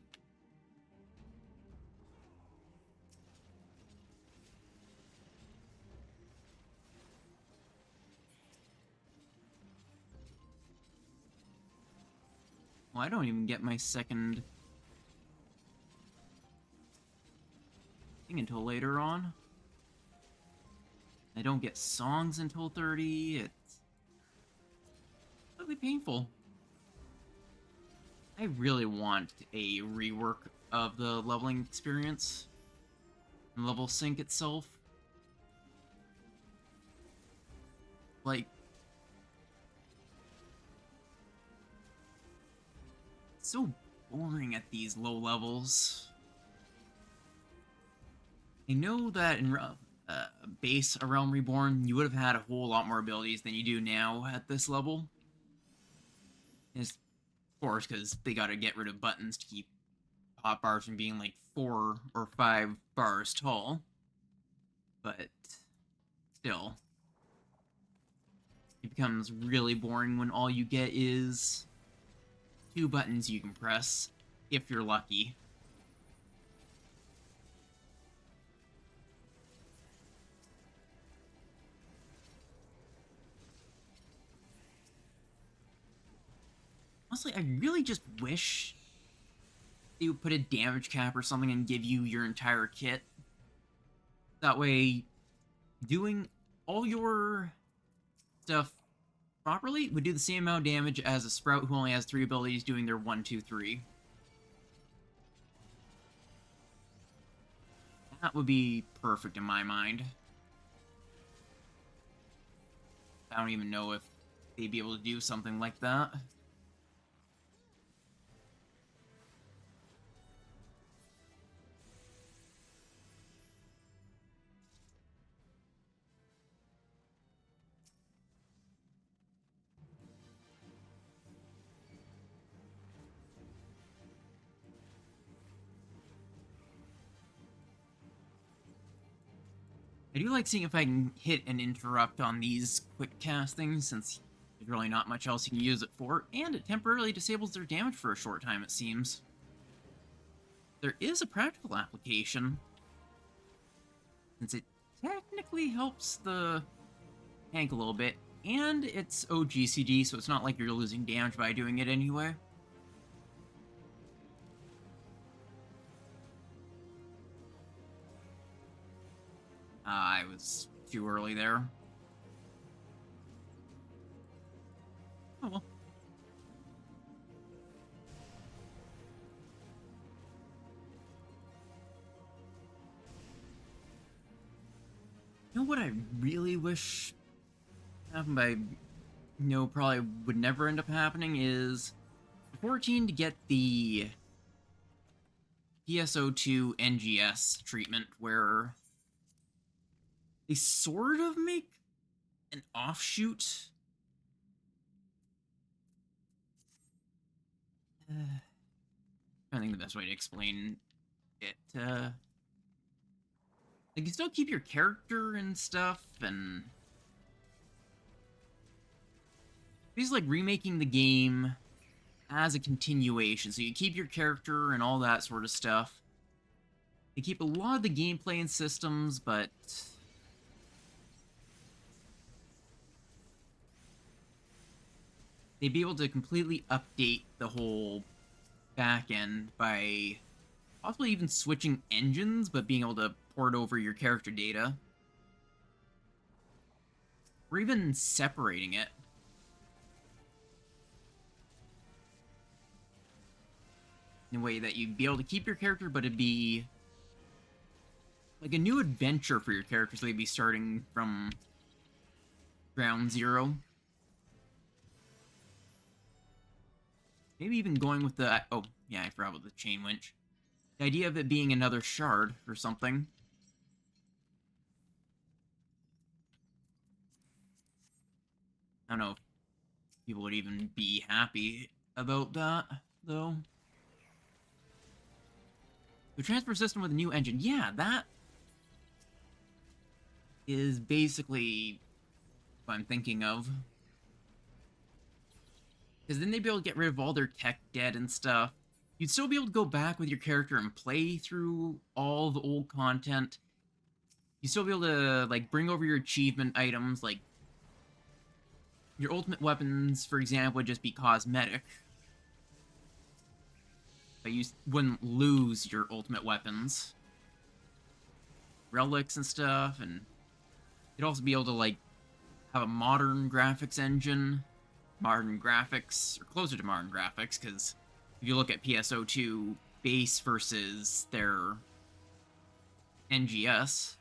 Well, I don't even get my second thing until later on. I don't get songs until 30. It's really painful. I really want a rework of the leveling experience and level sync itself. Like, it's so boring at these low levels. I know that in base A Realm Reborn, you would have had a whole lot more abilities than you do now at this level. It's, of course, because they got to get rid of buttons to keep hot bars from being like 4 or 5 bars tall. But still, it becomes really boring when all you get is 2 buttons you can press, if you're lucky. Honestly, I really just wish they would put a damage cap or something and give you your entire kit. That way, doing all your stuff properly would do the same amount of damage as a Sprout who only has 3 abilities doing their 1, 2, 3. That would be perfect in my mind. I don't even know if they'd be able to do something like that. I do like seeing if I can hit and interrupt on these quick castings, since there's really not much else you can use it for, and it temporarily disables their damage for a short time, it seems. There is a practical application, since it technically helps the tank a little bit, and it's OGCG, so it's not like you're losing damage by doing it anyway. I was too early there. Oh well. You know what I really wish happened, but I know probably would never end up happening, is 14 to get the PSO2 NGS treatment, where they sort of make an offshoot. I think the best way to explain it. Like, you still keep your character and stuff, and he's like remaking the game as a continuation. So you keep your character and all that sort of stuff. They keep a lot of the gameplay and systems, but they'd be able to completely update the whole back end by possibly even switching engines, but being able to port over your character data, or even separating it. In a way that you'd be able to keep your character, but it'd be like a new adventure for your character, so they'd be starting from ground zero. Maybe even going with the... Oh, yeah, I forgot about the chain winch. The idea of it being another shard or something. I don't know if people would even be happy about that, though. The transfer system with a new engine. Yeah, that is basically what I'm thinking of. Because then they'd be able to get rid of all their tech debt and stuff. You'd still be able to go back with your character and play through all the old content. You'd still be able to, like, bring over your achievement items, like, your ultimate weapons, for example, would just be cosmetic. But you wouldn't lose your ultimate weapons. Relics and stuff, and you'd also be able to, like, have a modern graphics engine. Modern graphics, or closer to modern graphics, because if you look at PSO2 base versus their NGS,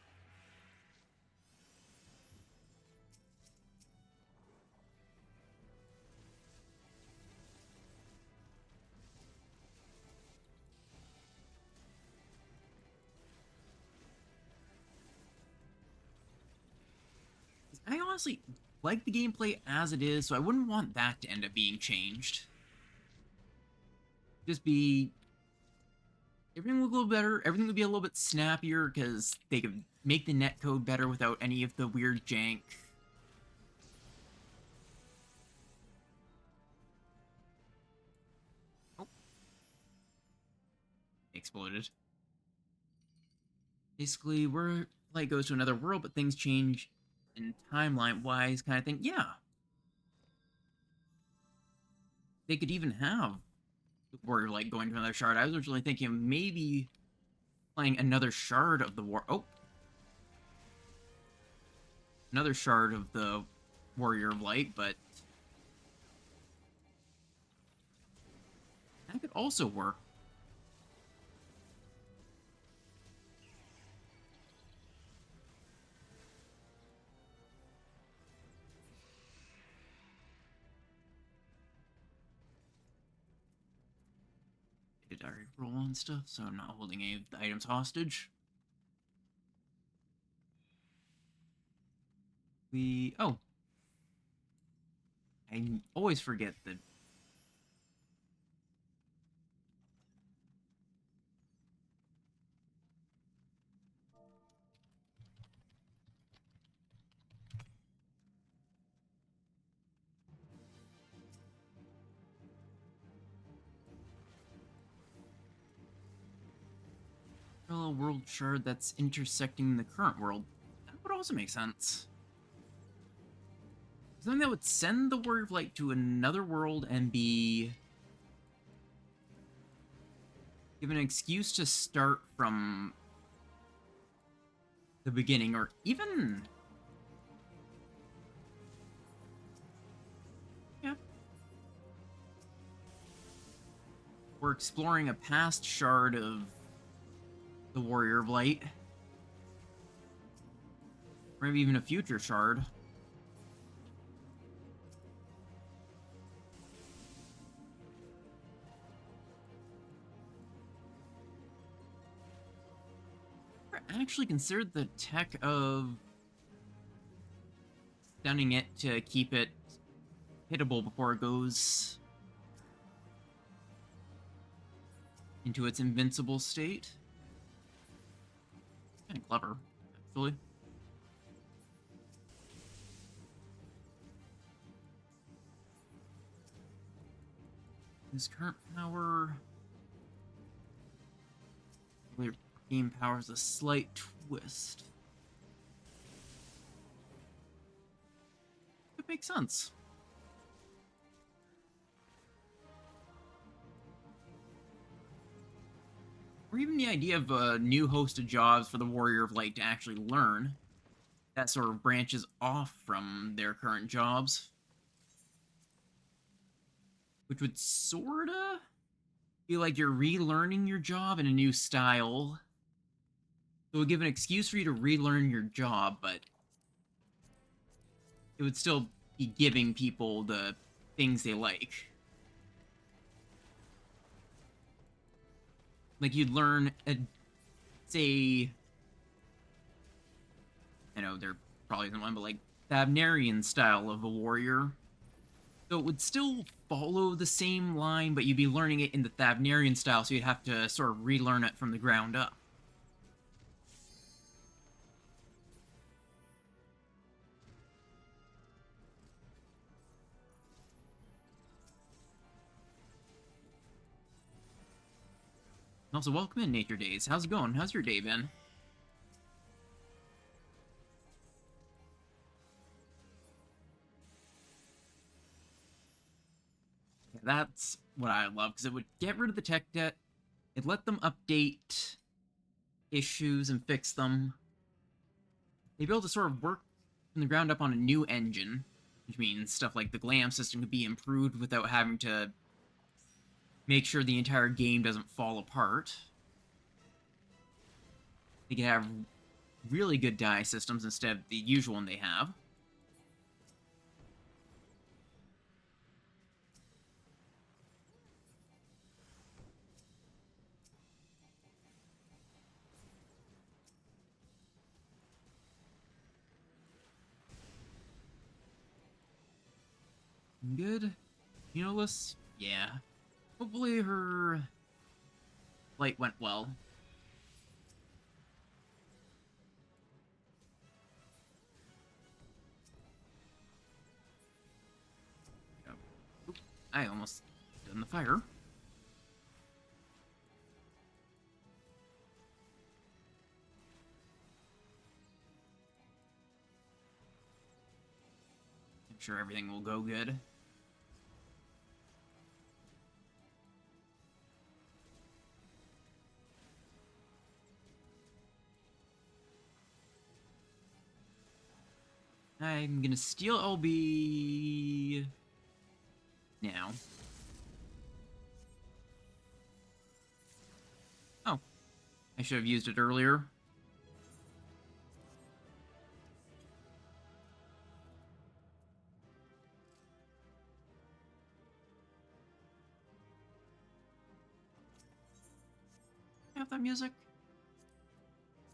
I honestly like the gameplay as it is, so I wouldn't want that to end up being changed. Just be... Everything would go better, everything would be a little bit snappier, because they could make the netcode better without any of the weird jank. Oh. Exploded. Basically, we're like goes to another world, but things change in timeline-wise kind of thing. Yeah. They could even have Warrior Light going to another shard. I was originally thinking of maybe playing another shard of the war. Oh, another shard of the Warrior of Light, but that could also work. Did I roll on stuff, so I'm not holding any of the items hostage. Oh, I always forget that. Parallel world shard that's intersecting the current world. That would also make sense. Something that would send the Warrior of Light to another world and be given an excuse to start from the beginning, or even... Yeah. We're exploring a past shard of the Warrior of Light. Or maybe even a future shard. I actually considered the tech of stunning it to keep it hittable before it goes into its invincible state. Kind of clever, actually. His current power... Game power is a slight twist. It makes sense. even the idea of a new host of jobs for the Warrior of Light to actually learn that sort of branches off from their current jobs, which would sorta feel like you're relearning your job in a new style. So it would give an excuse for you to relearn your job, but it would still be giving people the things they like. Like you'd learn a, say, I know there probably isn't one, but like Thavnarian style of a warrior. So it would still follow the same line, but you'd be learning it in the Thavnarian style, so you'd have to sort of relearn it from the ground up. Also, welcome in Nature Days. How's it going? How's your day been? Yeah, that's what I love, because it would get rid of the tech debt, it'd let them update issues and fix them. They'd be able to sort of work from the ground up on a new engine, which means stuff like the glam system could be improved without having to make sure the entire game doesn't fall apart. They could have really good die systems instead of the usual one they have. Good. Neolus? Yeah. Hopefully her flight went well. Oop, I almost done the fire. I'm sure everything will go good. I'm gonna steal LB now. Oh, I should have used it earlier. Have that music?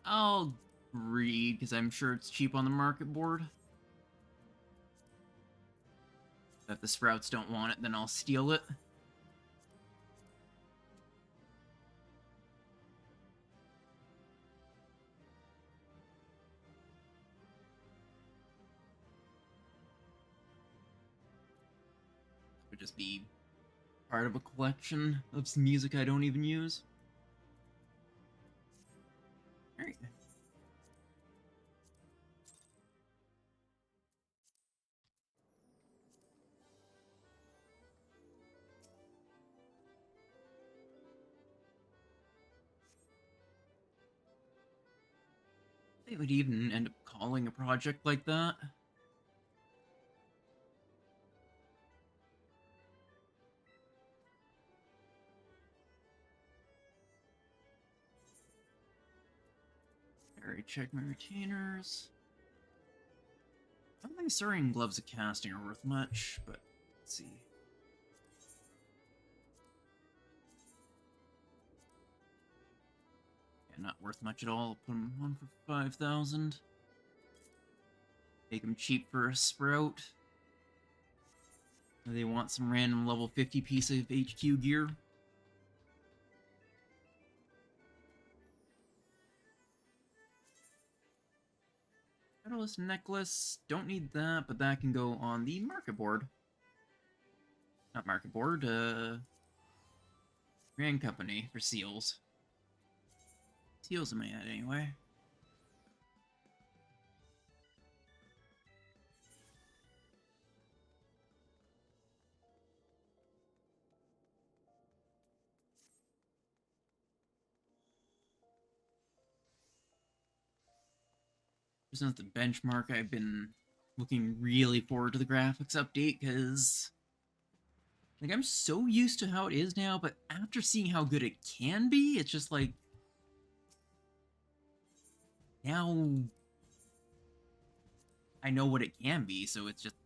I'll read, because I'm sure it's cheap on the market board. If the Sprouts don't want it, then I'll steal it. It would just be part of a collection of some music I don't even use. Alright. They would even end up calling a project like that. Alright, check my retainers. I don't think Saurian Gloves of Casting are worth much, but let's see. Yeah, not worth much at all. Put them on for 5,000. Make them cheap for a Sprout. They want some random level 50 piece of HQ gear. Catalyst necklace, don't need that, but that can go on the market board. Not market board, Grand Company for seals. Seals am I at anyway? since the benchmark, I've been looking really forward to the graphics update because, like, I'm so used to how it is now, but after seeing how good it can be, it's just like, now I know what it can be, so it's just.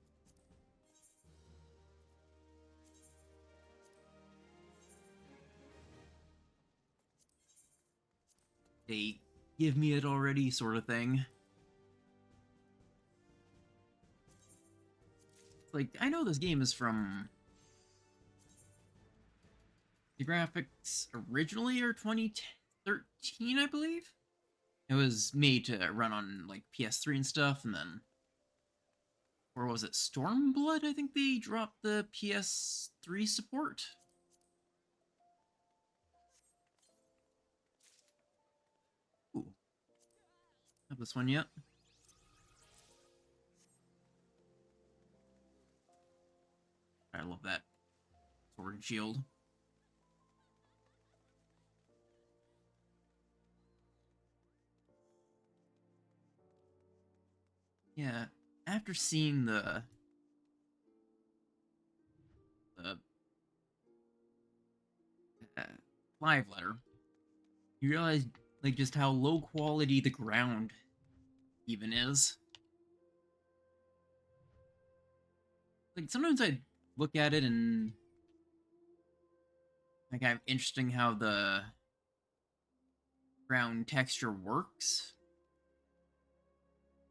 They give me it already, sort of thing. Like, I know this game is from. The graphics originally are 2013, I believe. It was made to run on, like, PS3 and stuff, and then. Or was it Stormblood? I think they dropped the PS3 support. Ooh. Have this one yet? I love that sword and shield. Yeah, after seeing the uh, live letter, you realize, like, just how low quality the ground even is. Like, sometimes I look at it and, like, I'm interesting how the ground texture works,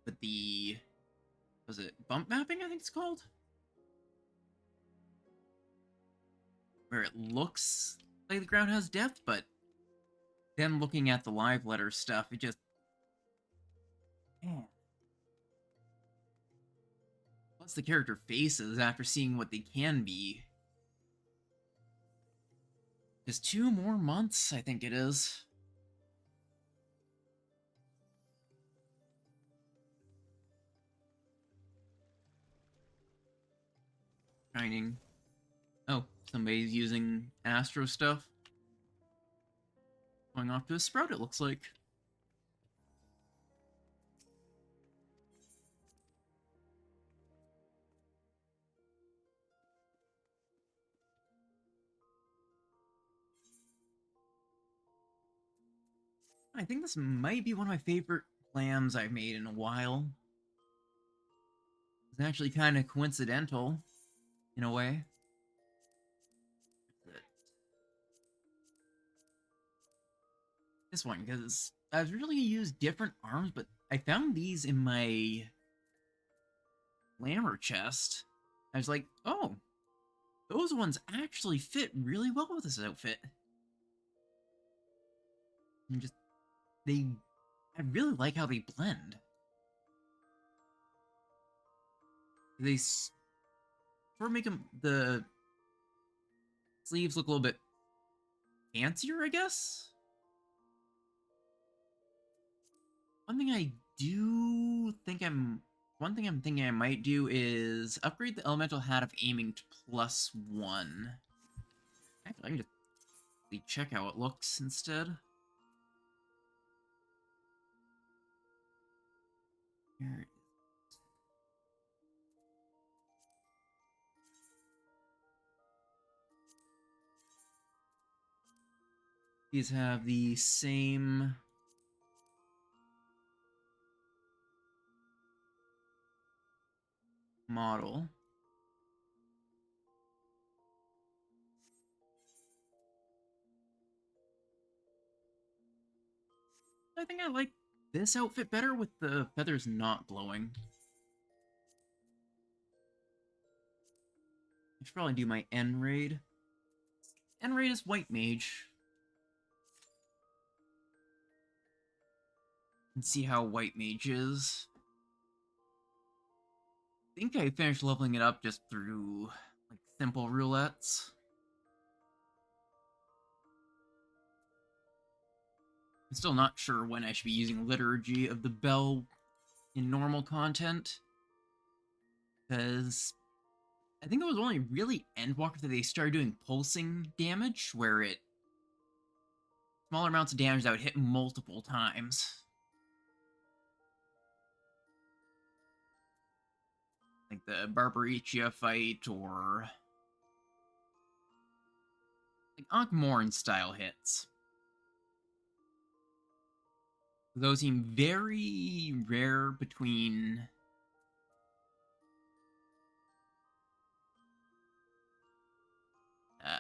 but the, was it bump mapping, I think it's called, where it looks like the ground has depth, but then looking at the live letter stuff, it just, man. Plus the character faces after seeing what they can be. Just 2 more months, I think it is. Shining. Oh, somebody's using Astro stuff. Going off to a Sprout, it looks like. I think this might be one of my favorite plans I've made in a while. It's actually kind of coincidental, in a way. This one, because I was really gonna use different arms, but I found these in my glamour chest. I was like, oh, those ones actually fit really well with this outfit. And just, I really like how they blend. They sort of make the sleeves look a little bit fancier, I guess. One thing I'm thinking I might do is upgrade the elemental hat of aiming to +1. Actually, I can just check how it looks instead. Here. These have the same model. I think I like this outfit better with the feathers not glowing. I should probably do my N raid. N raid is white mage. And see how white mage is. I think I finished leveling it up just through, like, simple roulettes. I'm still not sure when I should be using Liturgy of the Bell in normal content. Because I think it was only really Endwalker that they started doing pulsing damage, where it smaller amounts of damage that would hit multiple times. like the Barbaricia fight or like Ankh-Morn style hits. Those seem very rare between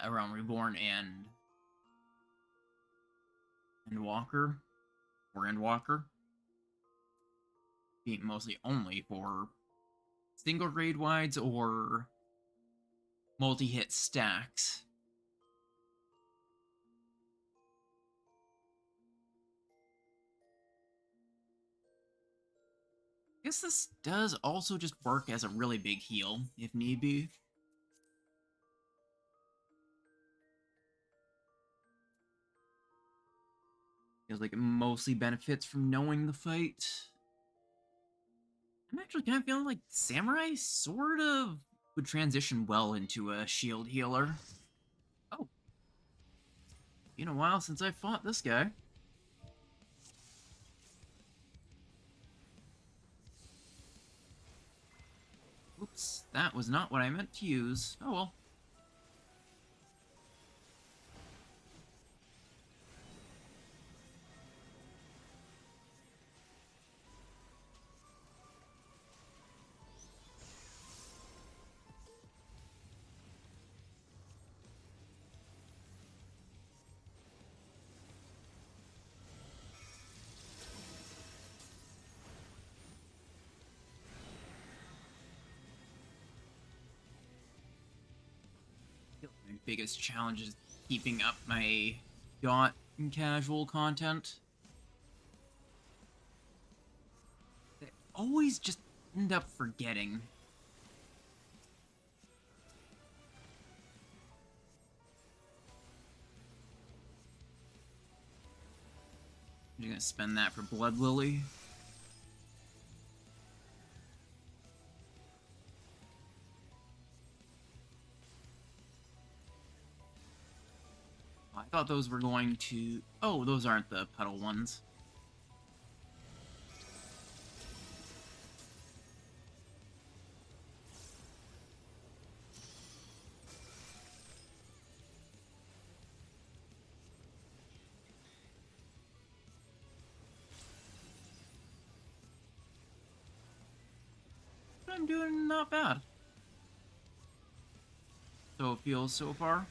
around Reborn and Walker or Endwalker, being mostly only for single grade wides or multi-hit stacks. I guess this does also just work as a really big heal, if need be. Feels like it mostly benefits from knowing the fight. I'm actually kind of feeling like Samurai sort of would transition well into a shield healer. Oh, been a while since I fought this guy. Oops, that was not what I meant to use. Oh well. My biggest challenge is keeping up my yacht and casual content. I always just end up forgetting. I'm just gonna spend that for Blood Lily. I thought those were going to... Oh, those aren't the pedal ones. But I'm doing not bad. So it feels so far.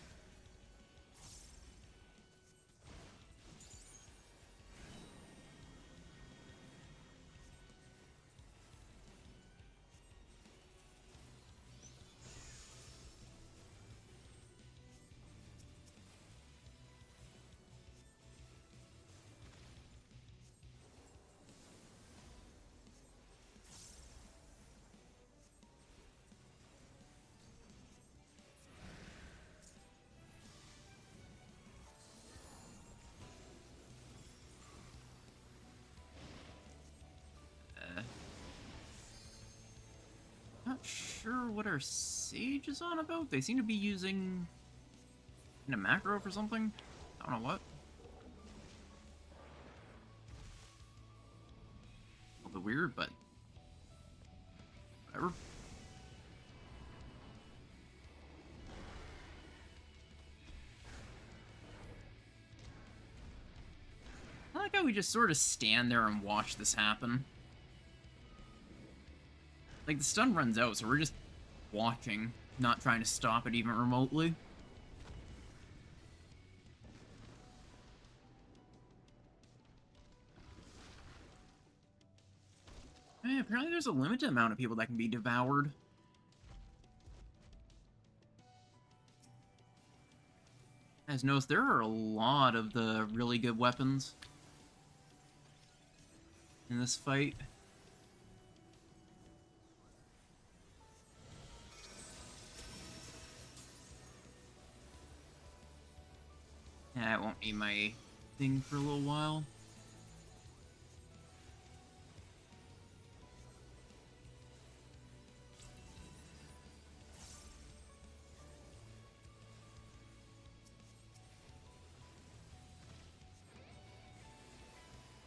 Uh, Not sure what our Sage is on about. They seem to be using in a macro for something. I don't know what. A little bit weird, but whatever. I like how we just sort of stand there and watch this happen. Like, the stun runs out, so we're just watching, not trying to stop it even remotely. Hey, apparently there's a limited amount of people that can be devoured. As noticed, there are a lot of the really good weapons in this fight. Yeah, I won't need my thing for a little while.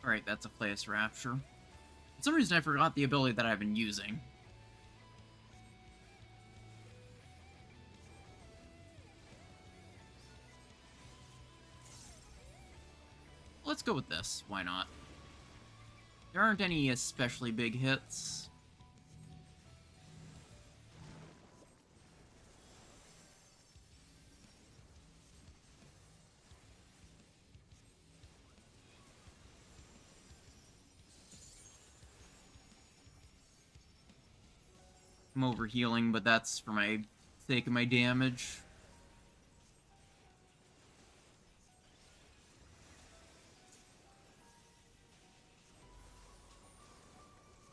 Alright, that's a Place Rapture. For some reason I forgot the ability that I've been using. let's go with this. Why not? There aren't any especially big hits. I'm over healing, but that's for my sake of my damage.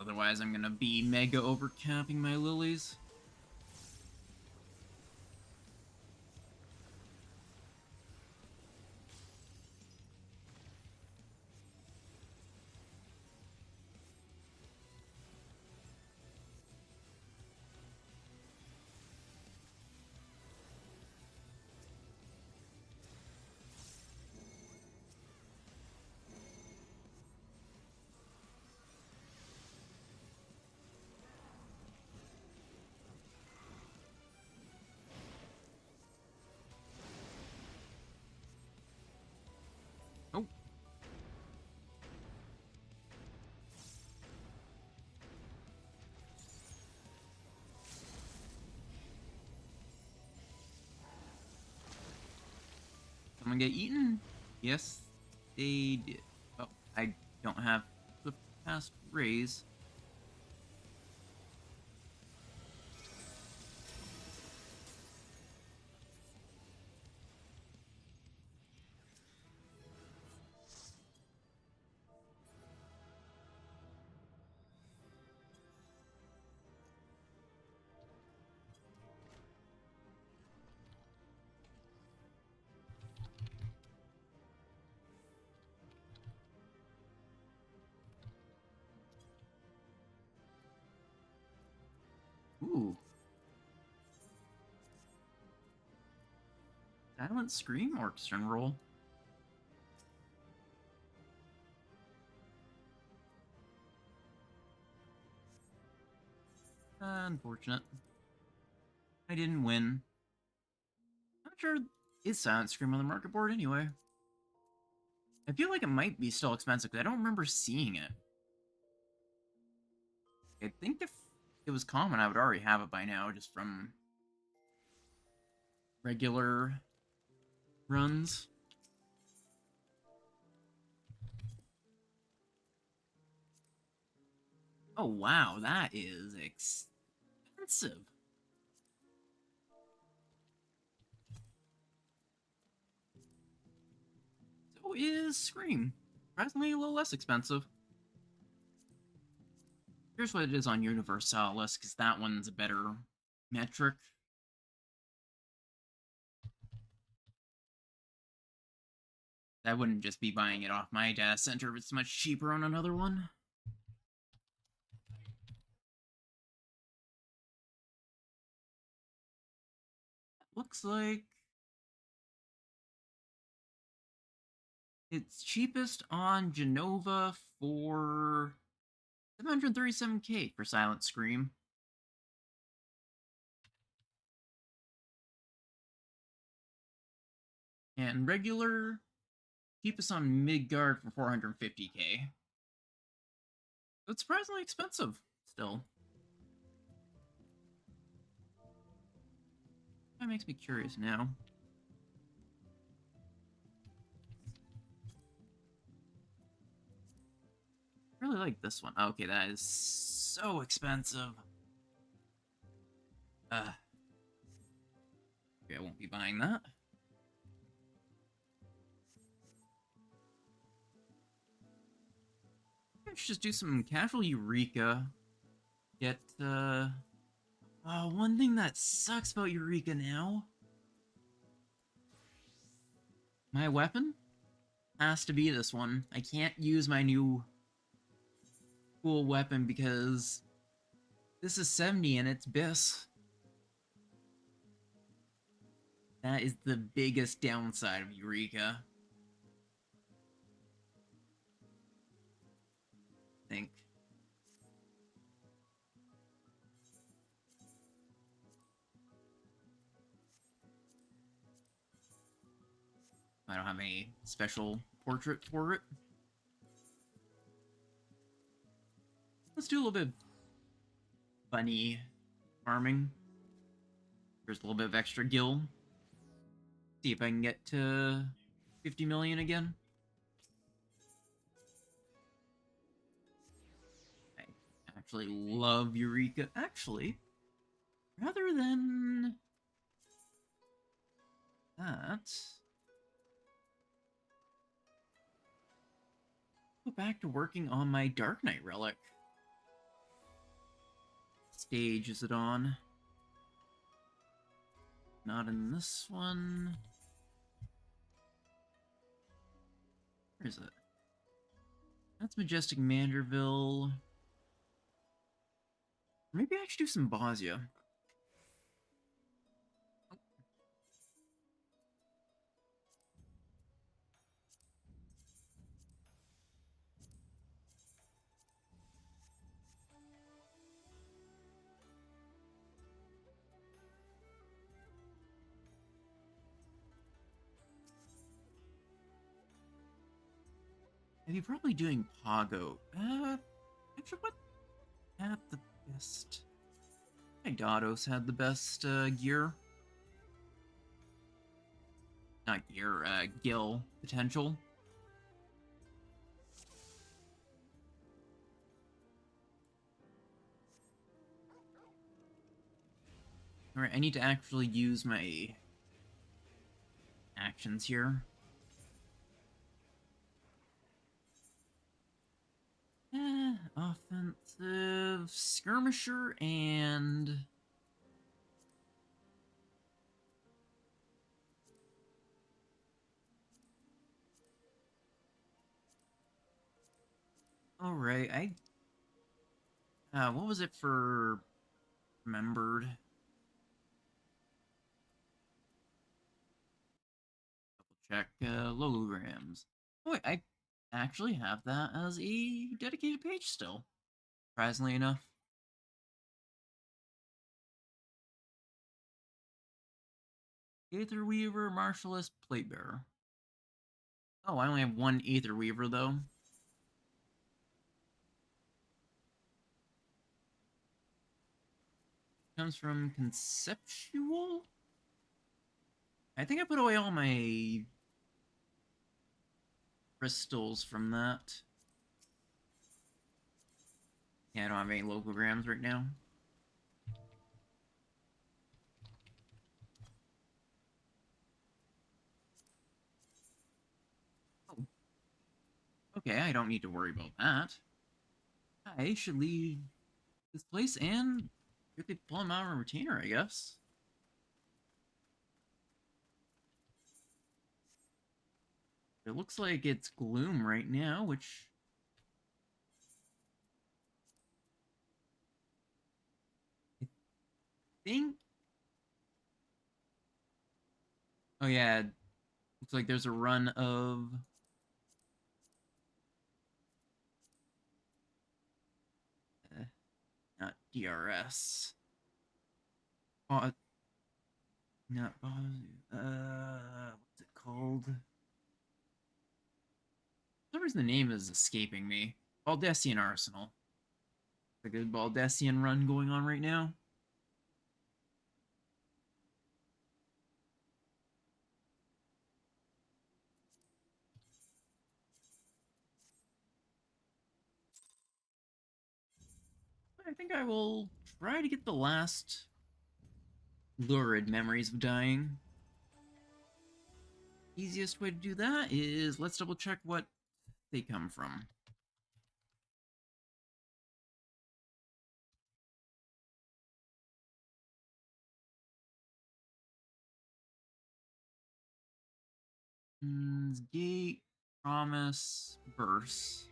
Otherwise, I'm gonna be mega overcapping my lilies. Oh. Someone get eaten? Yes, they did. Oh, I don't have the fast raise. Ooh. Silent Scream Orchestra roll. Unfortunate. I didn't win. Not sure is Silent Scream on the market board anyway. I feel like it might be still expensive because I don't remember seeing it. I think if it was common, I would already have it by now, just from regular runs. Oh wow, that is expensive. So is Scream. Surprisingly a little less expensive. Here's what it is on Universalis, because that one's a better metric. I wouldn't just be buying it off my data center if it's much cheaper on another one. Looks like it's cheapest on Genova for 737k for Silent Scream. And regular, cheapest on Midgard for 450k. So it's surprisingly expensive still. That makes me curious now. I really like this one. Okay, that is so expensive. Okay, I won't be buying that. I should just do some casual Eureka. Get, one thing that sucks about Eureka now. My weapon has to be this one. I can't use my new cool weapon because this is 70 and it's BIS. That is the biggest downside of Eureka. I think. I don't have any special portrait for it. Let's do a little bit of bunny farming. There's a little bit of extra gil. See if I can get to 50 million again. I actually love Eureka. Actually, rather than that, go back to working on my Dark Knight relic. What stage is it on? Not in this one. Where is it? That's Majestic Manderville. Maybe I should do some Bosnia. I'd be probably doing Pago. Actually, what had the best? Dados had the best gear. Not gear, gil potential. Alright, I need to actually use my actions here. Offensive skirmisher and alright, what was it for remembered? Double check logograms. Oh wait, I actually have that as a dedicated page still. Surprisingly enough. Aether Weaver, Martialist, Plate Bearer. Oh, I only have one Aether Weaver though. Comes from Conceptual? I think I put away all my crystals from that. Yeah, I don't have any logograms right now. Oh. Okay, I don't need to worry about that. I should leave this place and quickly pull him out of a retainer, I guess. It looks like it's Gloom right now, which I think... Oh yeah, looks like there's a run of... not DRS. Not what's it called? For some reason the name is escaping me. Baldessian Arsenal. A good Baldessian run going on right now. I think I will try to get the last lurid memories of dying. Easiest way to do that is let's double check what they come from. Gate, Promise, Verse.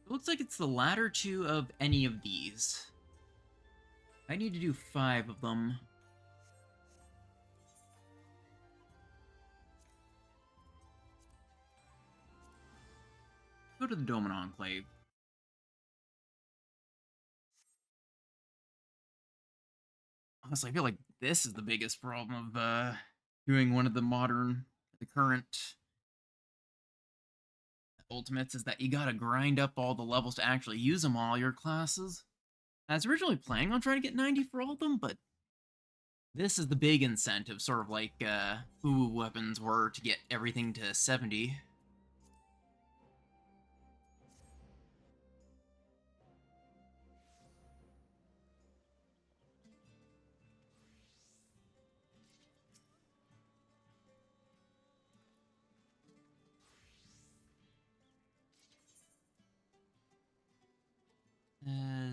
It looks like it's the latter two of any of these. I need to do 5 of them. go to the Doman Enclave. Honestly, I feel like this is the biggest problem of doing one of the current ultimates is that you gotta grind up all the levels to actually use them all your classes. I was originally planning on trying to get 90 for all of them, but this is the big incentive, sort of like Uwu weapons were to get everything to 70.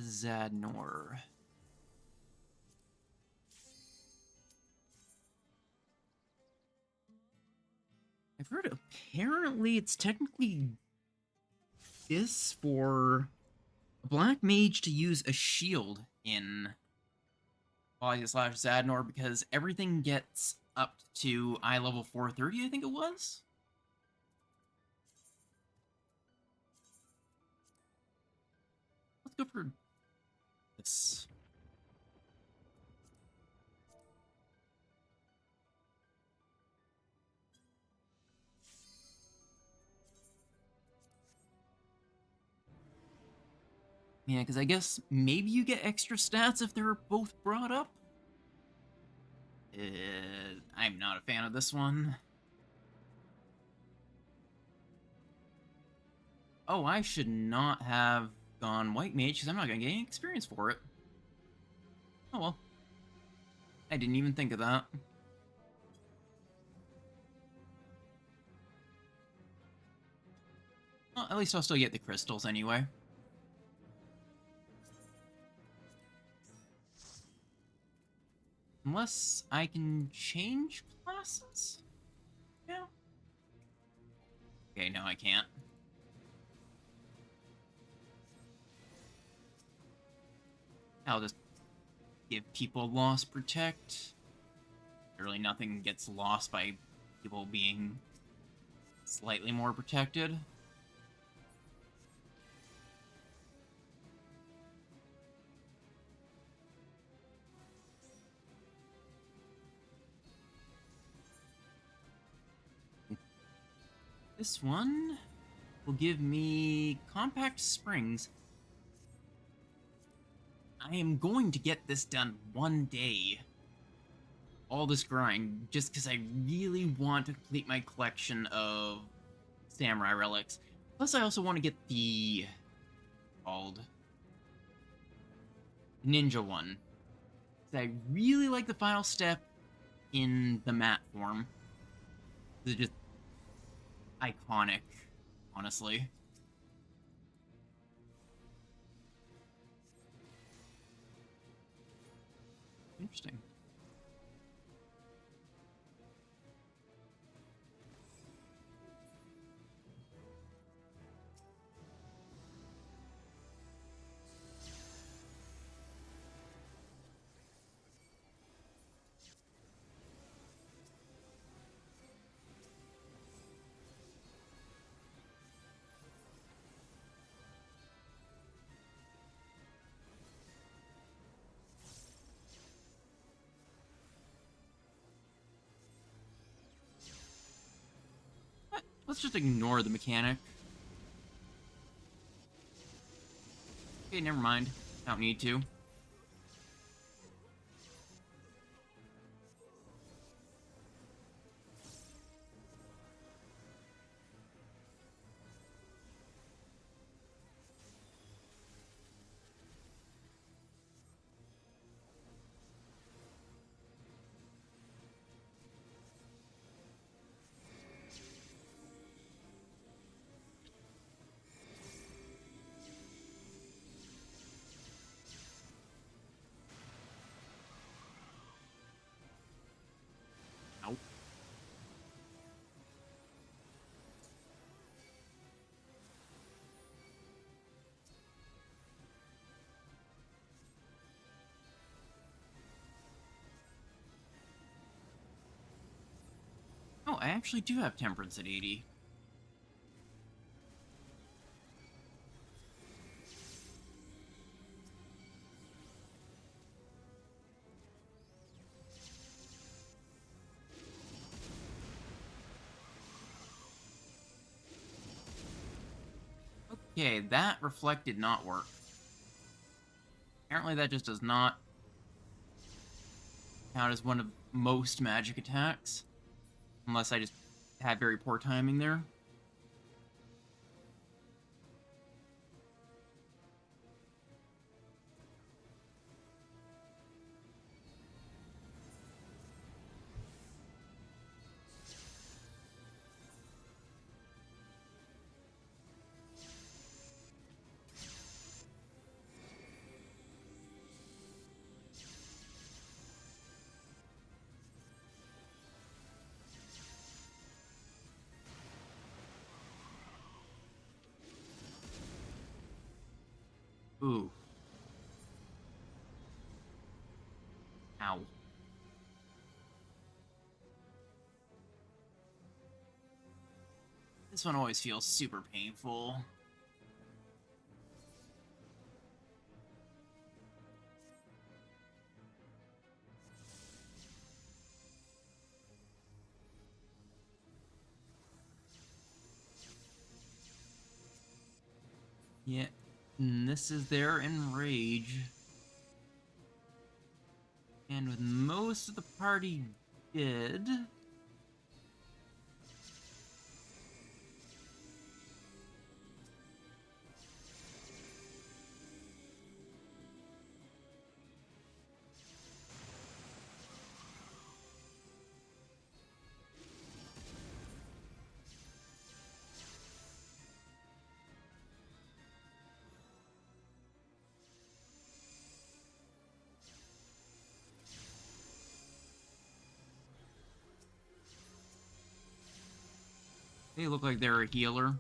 Zadnor. I've heard apparently it's technically this for a black mage to use a shield in Valia slash Zadnor because everything gets up to eye level 430, I think it was. Let's go for this. Yeah, because I guess maybe you get extra stats if they're both brought up. I'm not a fan of this one. Oh, I should not have gone White Mage because I'm not going to get any experience for it. Oh well. I didn't even think of that. Well, at least I'll still get the crystals anyway. Unless I can change classes? Yeah. Okay, no, I can't. I'll just give people Lost Protect. Really, nothing gets lost by people being slightly more protected. This one will give me Compact Springs. I am going to get this done one day. All this grind, just because I really want to complete my collection of samurai relics. Plus, I also want to get the called ninja one. I really like the final step in the matte form. It's just iconic, honestly. Interesting. Let's just ignore the mechanic. Okay, never mind. Don't need to. Nope. Oh, I actually do have Temperance at 80. Okay, that reflect did not work. Apparently that just does not count as one of most magic attacks. Unless I just had very poor timing there. Ooh. Ow. This one always feels super painful. Yeah. And this is their enrage. And with most of the party dead. They look like they're a healer.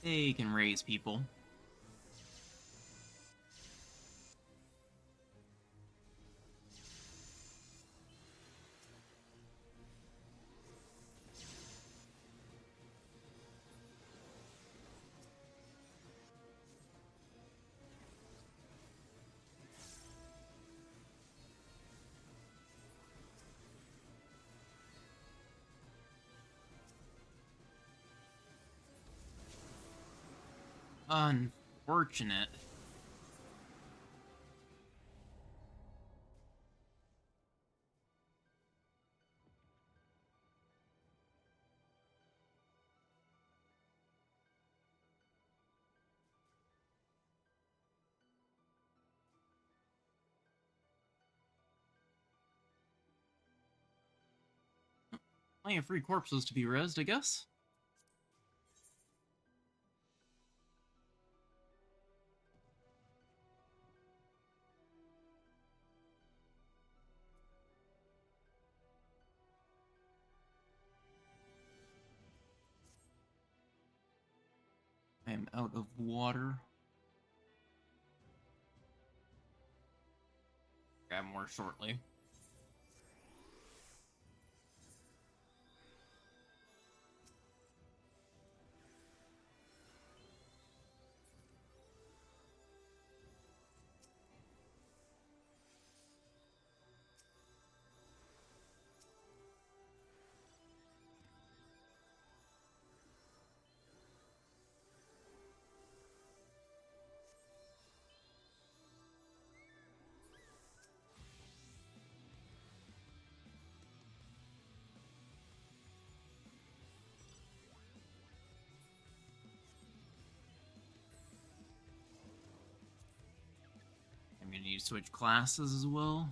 They can raise people. Unfortunate. Plenty of free corpses to be rezzed, I guess. I am out of water. Grab more shortly. I'm gonna need to switch classes as well.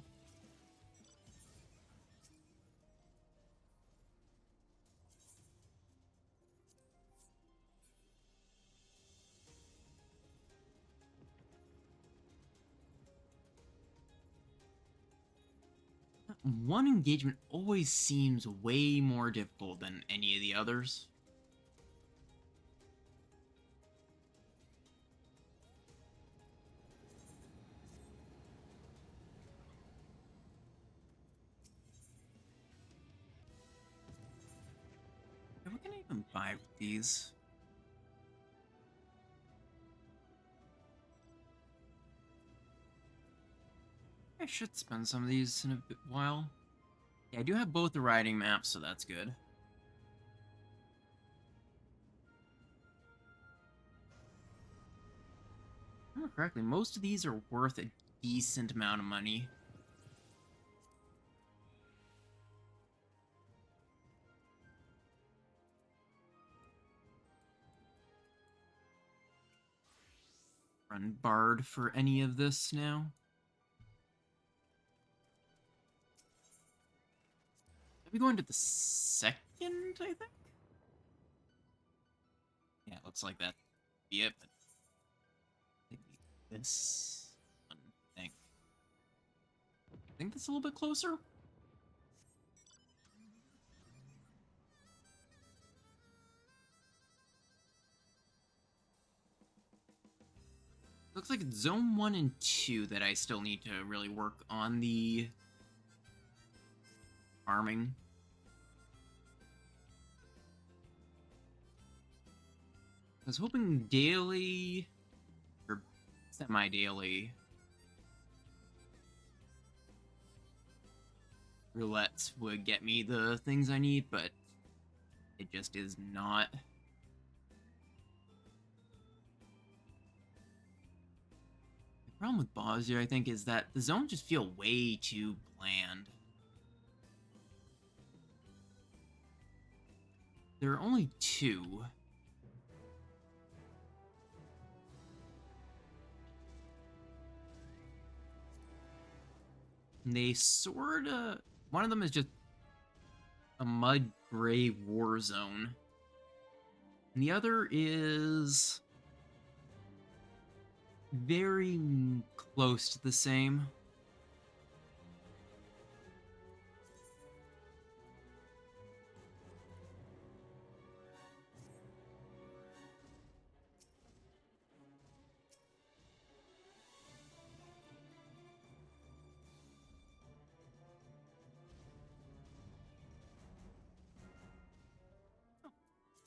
One engagement always seems way more difficult than any of the others. What can I even buy with these? I should spend some of these in a bit while. Yeah, I do have both the riding maps, so that's good. If I remember correctly, most of these are worth a decent amount of money. Run Bard for any of this now. Maybe going to the second, I think? Yeah, it looks like that be it, but maybe this one thing. I think that's a little bit closer. Looks like it's zone 1 and 2 that I still need to really work on the farming. I was hoping daily or semi-daily roulettes would get me the things I need, but it just is not. The problem with Bosnia, I think, is that the zones just feel way too bland. There are only 2. And they sorta... One of them is just a mud gray war zone. And the other is very close to the same.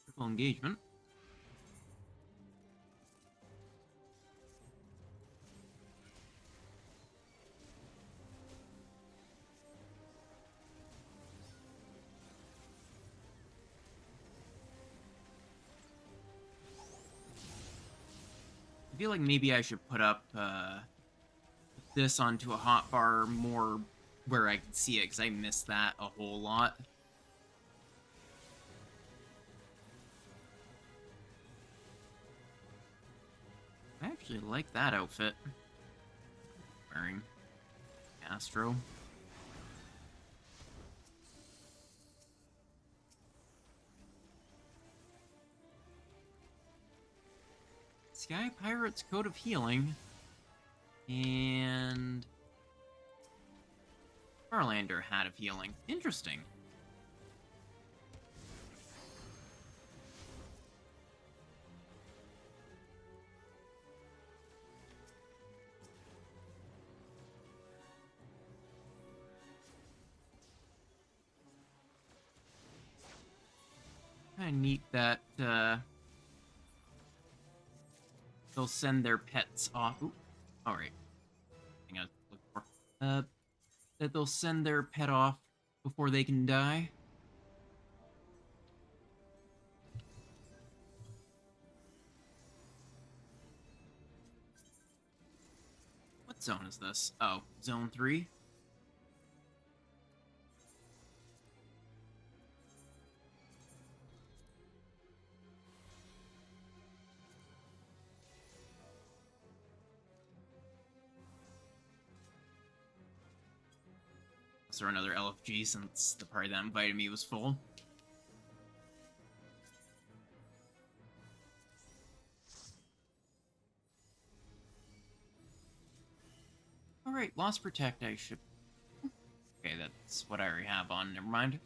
Triple engagement. I feel like maybe I should put up this onto a hotbar more where I can see it, because I missed that a whole lot. I actually like that outfit. Wearing Astro. Sky Pirate's Code of Healing. And Starlander Hat of Healing. Interesting. Kind of neat that they'll send their pets off. Ooh, all right. Thing I was looking for. That they'll send their pet off before they can die. What zone is this? Oh, zone 3. Or another LFG, since the party that invited me was full. Alright, Lost Protect I should... Okay, that's what I already have on, never mind.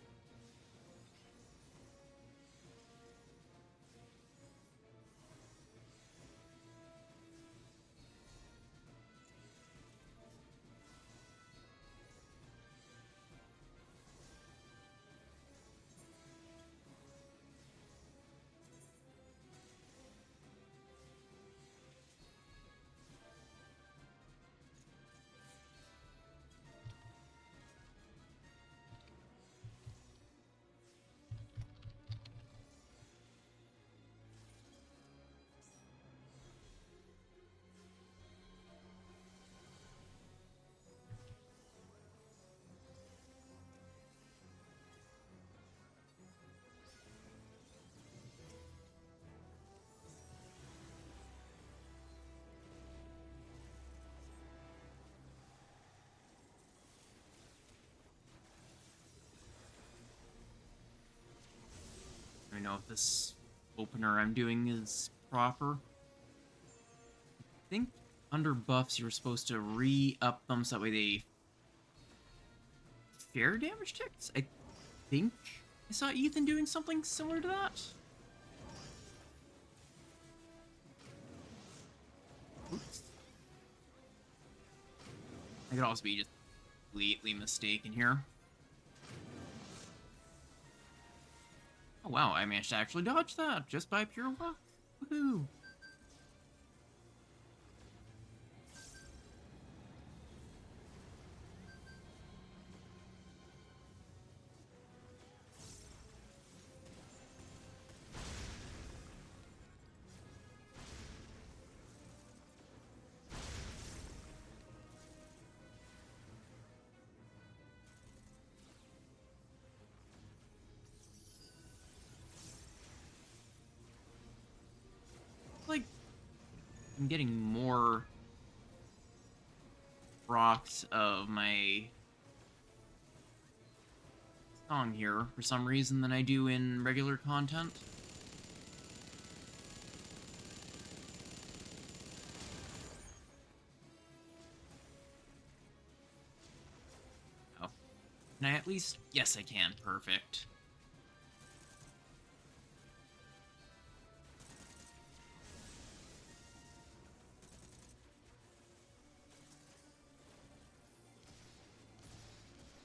know if this opener I'm doing is proper. I think under buffs you were supposed to re-up them so that way they fair damage ticks? I think I saw Ethan doing something similar to that. Oops. I could also be just completely mistaken here. Oh wow, I managed to actually dodge that just by pure luck. Woohoo! Like, I'm getting more rocks of my song here for some reason than I do in regular content. Oh. Can I at least? Yes, I can. Perfect.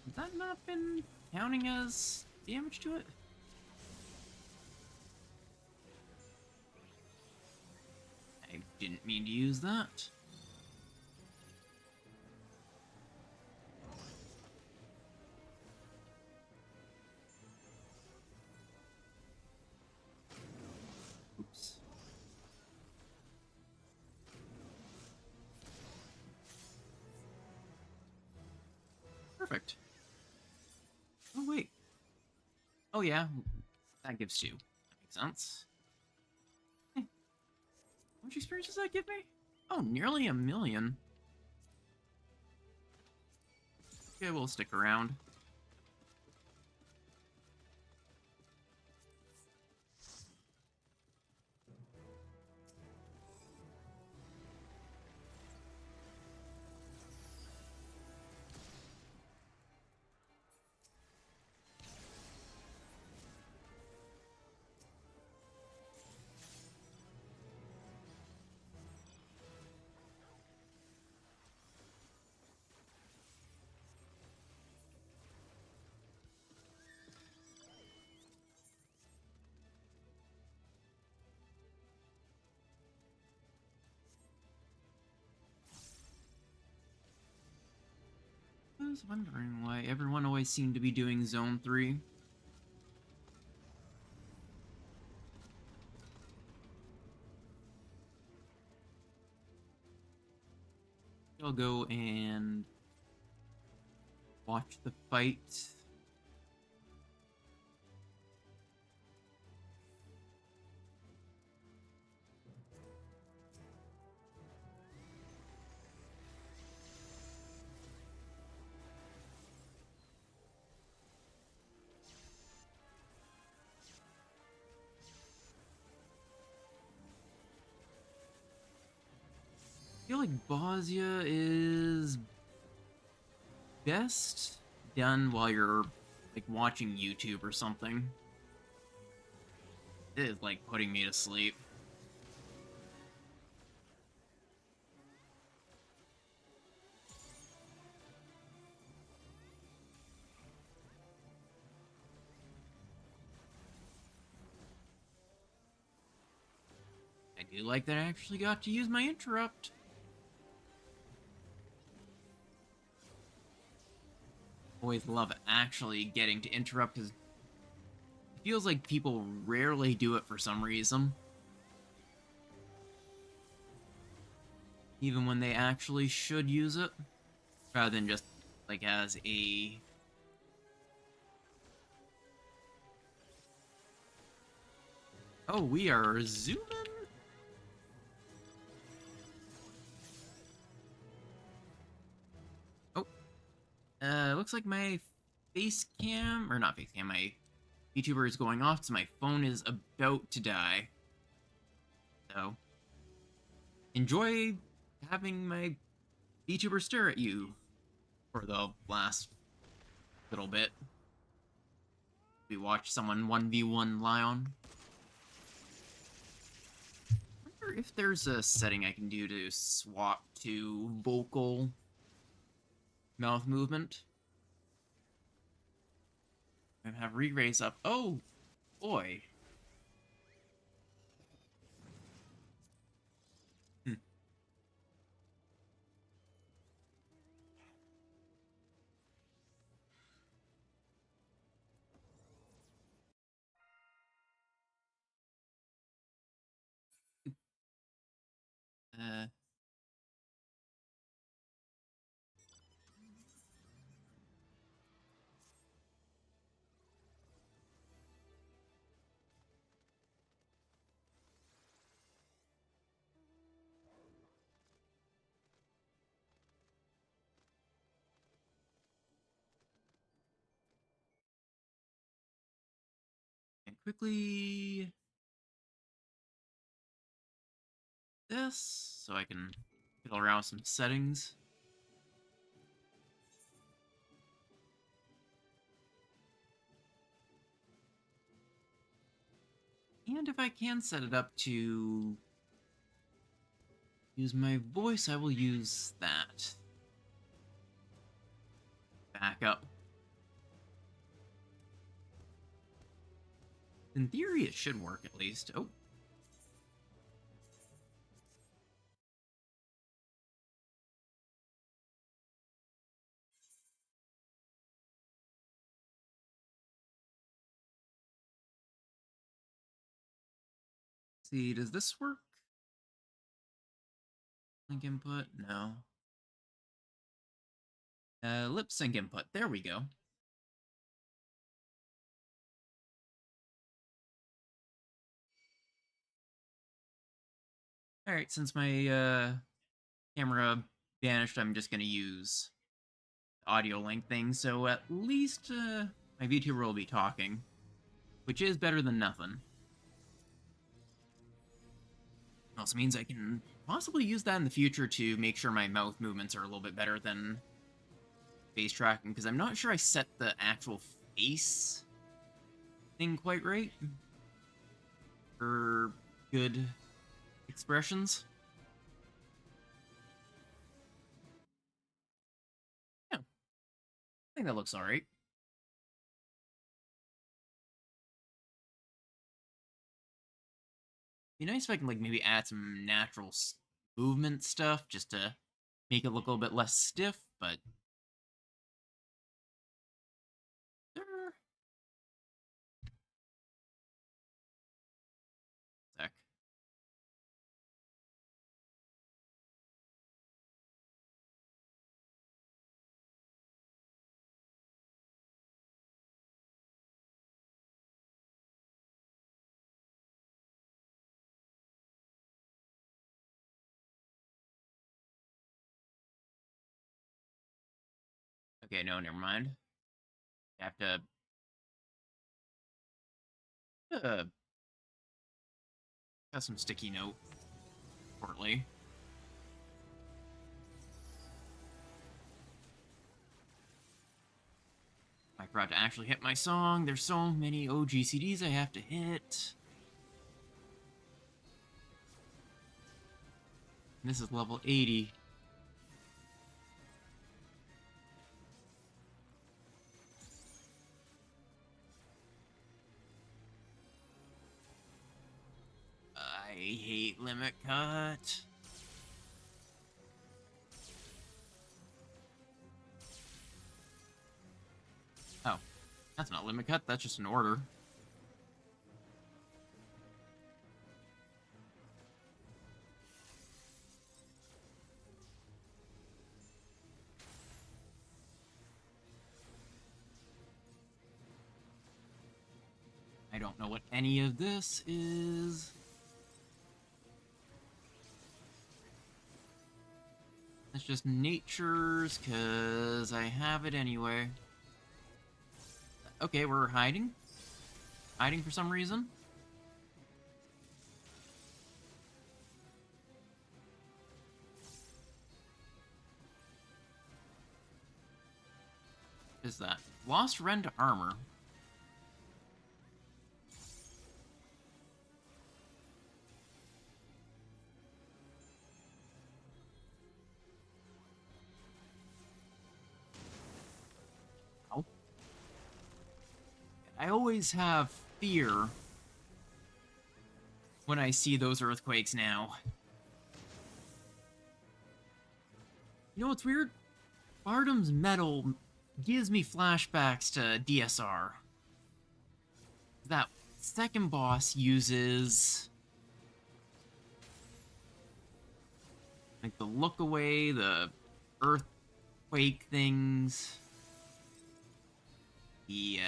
Has that not been counting as damage to it? I didn't mean to use that. Oops. Perfect. Oh, wait. Oh, yeah. That gives 2. That makes sense. Hey, how much experience does that give me? Oh, nearly 1,000,000. Okay, we'll stick around. I was wondering why everyone always seemed to be doing Zone 3. I'll go and watch the fight. I feel like Bosnia is best done while you're like watching YouTube or something. It is like putting me to sleep. I do like that I actually got to use my interrupt. Always love actually getting to interrupt because it feels like people rarely do it for some reason. Even when they actually should use it. Rather than just like as a... Oh, we are zooming? Oh. Looks like my face cam, or not face cam, my VTuber is going off, so my phone is about to die. So, enjoy having my VTuber stare at you for the last little bit. We watch someone 1v1 Lion. I wonder if there's a setting I can do to swap to vocal mouth movement. And have re-raise up. Oh, boy. Uh, and quickly this, so I can fiddle around with some settings. And if I can set it up to use my voice, I will use that. Back up. In theory, it should work at least. Oh. See, does this work? Link input? No. Lip sync input. There we go. Alright, since my camera vanished, I'm just gonna use the audio link thing, so at least my VTuber will be talking, which is better than nothing. Also means I can possibly use that in the future to make sure my mouth movements are a little bit better than face tracking, because I'm not sure I set the actual face thing quite right for good expressions. Yeah, I think that looks alright. Be nice if I can like maybe add some natural movement stuff just to make it look a little bit less stiff, but sec. Okay, no, never mind. I have to uh, got some sticky note shortly. I forgot to actually hit my song. There's so many OGCDs I have to hit. And this is level 80. I hate limit cut. Oh, that's not limit cut, that's just an order. I don't know what any of this is. That's just nature's, because I have it anyway. Okay, we're hiding. hiding for some reason. What is that? Lost rend armor. Oh. I always have fear when I see those earthquakes now. You know what's weird? Bardam's Metal gives me flashbacks to DSR. That second boss uses like the look away, the earthquake things. The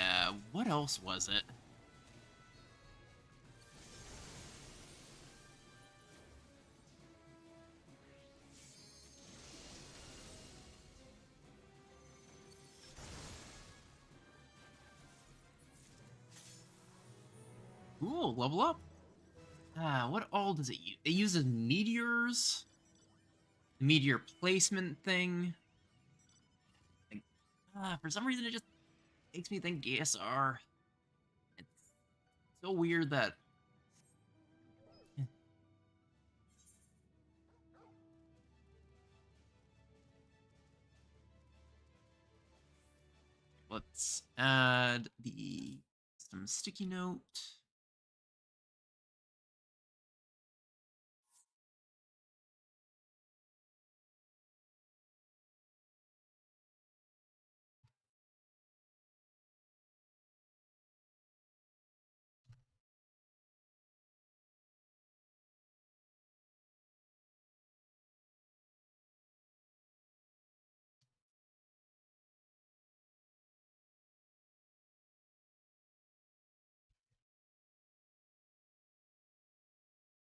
what else was it? Ooh, level up. What all does it use? It uses meteors. The meteor placement thing. Like, for some reason, it just makes me think DSR. It's so weird that. Let's add some sticky note.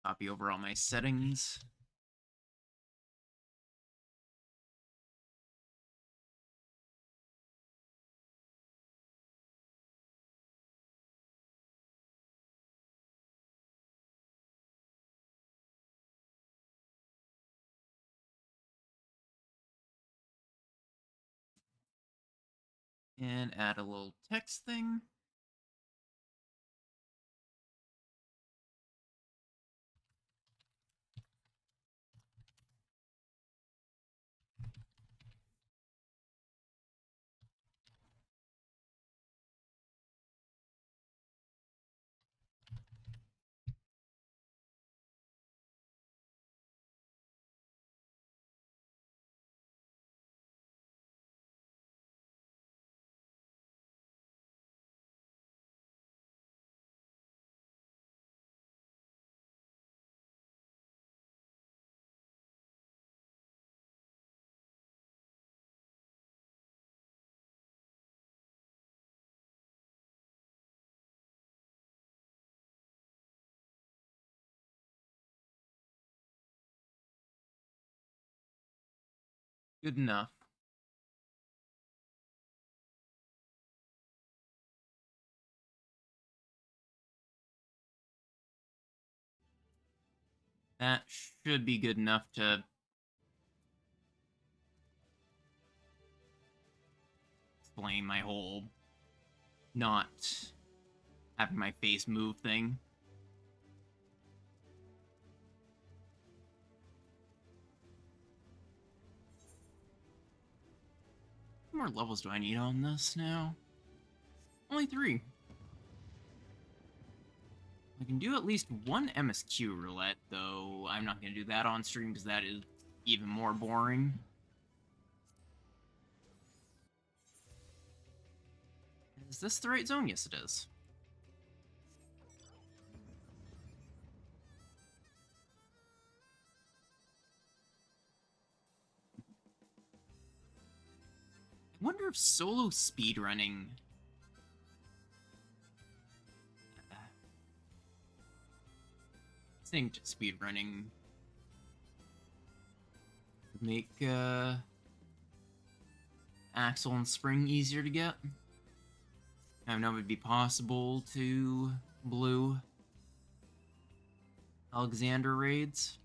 Copy over all my settings. And add a little text thing. Good enough. That should be good enough to explain my whole not having my face move thing. How many more levels do I need on this now? Only 3. I can do at least one MSQ roulette, though I'm not going to do that on stream because that is even more boring. Is this the right zone? Yes, it is. I wonder if solo speedrunning... Synced speedrunning would make Axel and Spring easier to get. I don't know if it'd be possible to blue Alexander raids.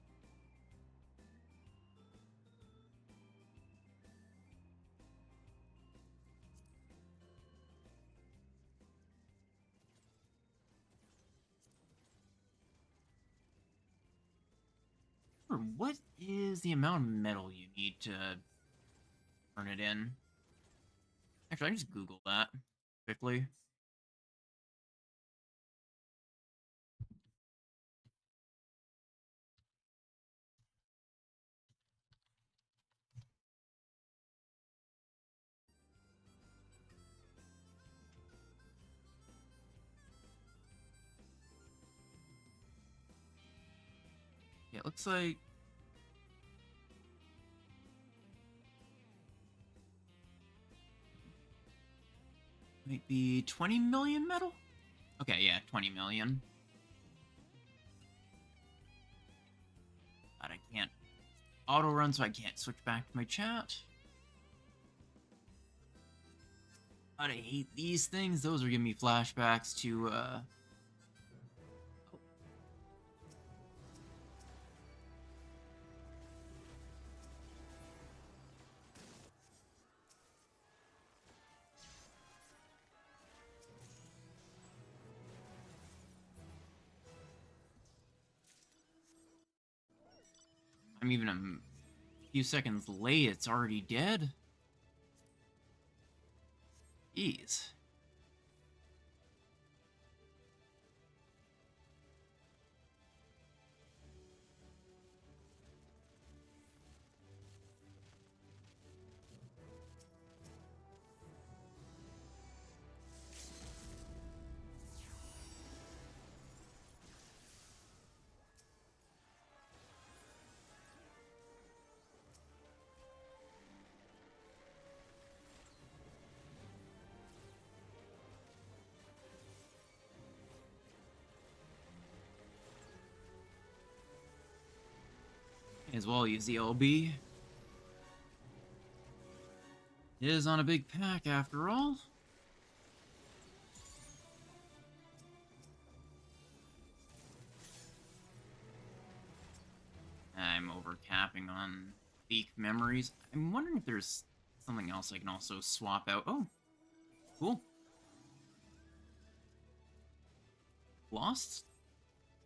Or what is the amount of metal you need to turn it in? Actually, I just Googled that quickly. Yeah, it looks like might be 20 million metal? Okay, yeah, 20 million. But I can't auto run, so I can't switch back to my chat. God, I hate these things. Those are giving me flashbacks to, I'm even a few seconds late. It's already dead. Jeez. May as well use the LB. It is on a big pack after all. I'm overcapping on weak memories. I'm wondering if there's something else I can also swap out. Oh, cool. Lost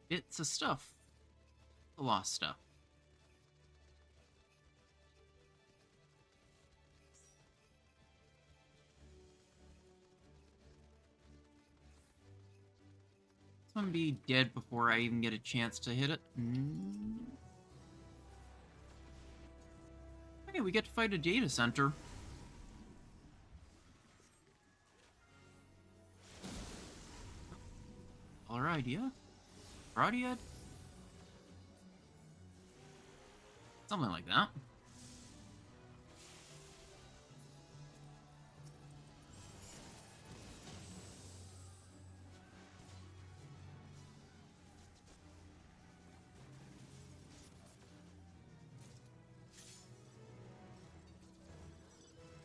bits of stuff. The lost stuff. This one be dead before I even get a chance to hit it. Okay, we get to fight a data center. Color idea? Broadiad? Something like that.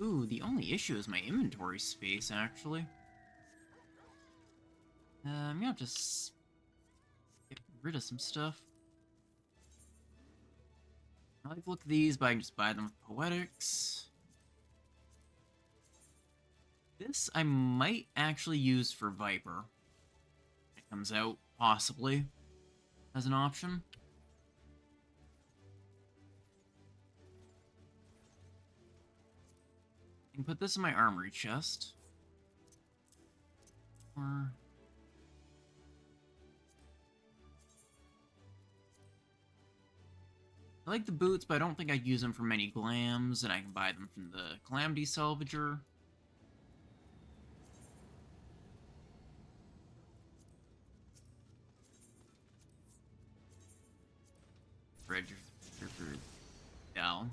Ooh, the only issue is my inventory space, actually. I'm gonna have to get rid of some stuff. I like to look at these, but I can just buy them with Poetics. This I might actually use for Viper. It comes out, possibly, as an option. I can put this in my armory chest. Or... I like the boots, but I don't think I'd use them for many glams, and I can buy them from the Calamity Salvager. Register for Dell.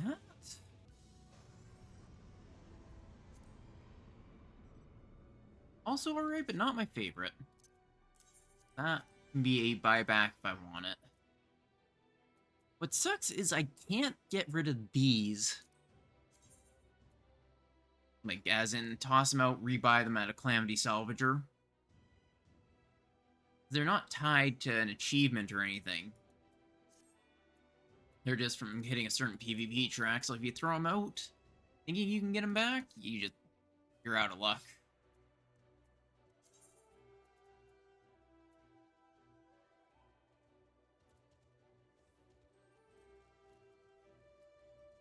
That? Also alright, but not my favorite. That can be a buyback if I want it. What sucks is I can't get rid of these. Like, as in, toss them out, rebuy them at a Calamity Salvager. They're not tied to an achievement or anything. They're just from hitting a certain PvP track, so if you throw them out, thinking you can get them back, you're out of luck.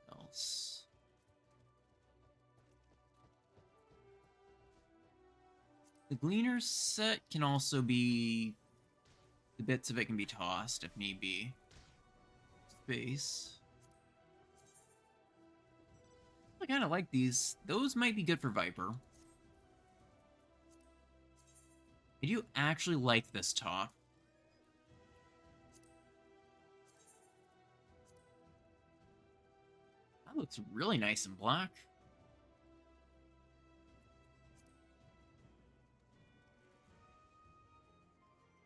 What else? The Gleaner set can also be... The bits of it can be tossed if need be. Space. I kind of like these. Those might be good for Viper. I do actually like this top. That looks really nice in black.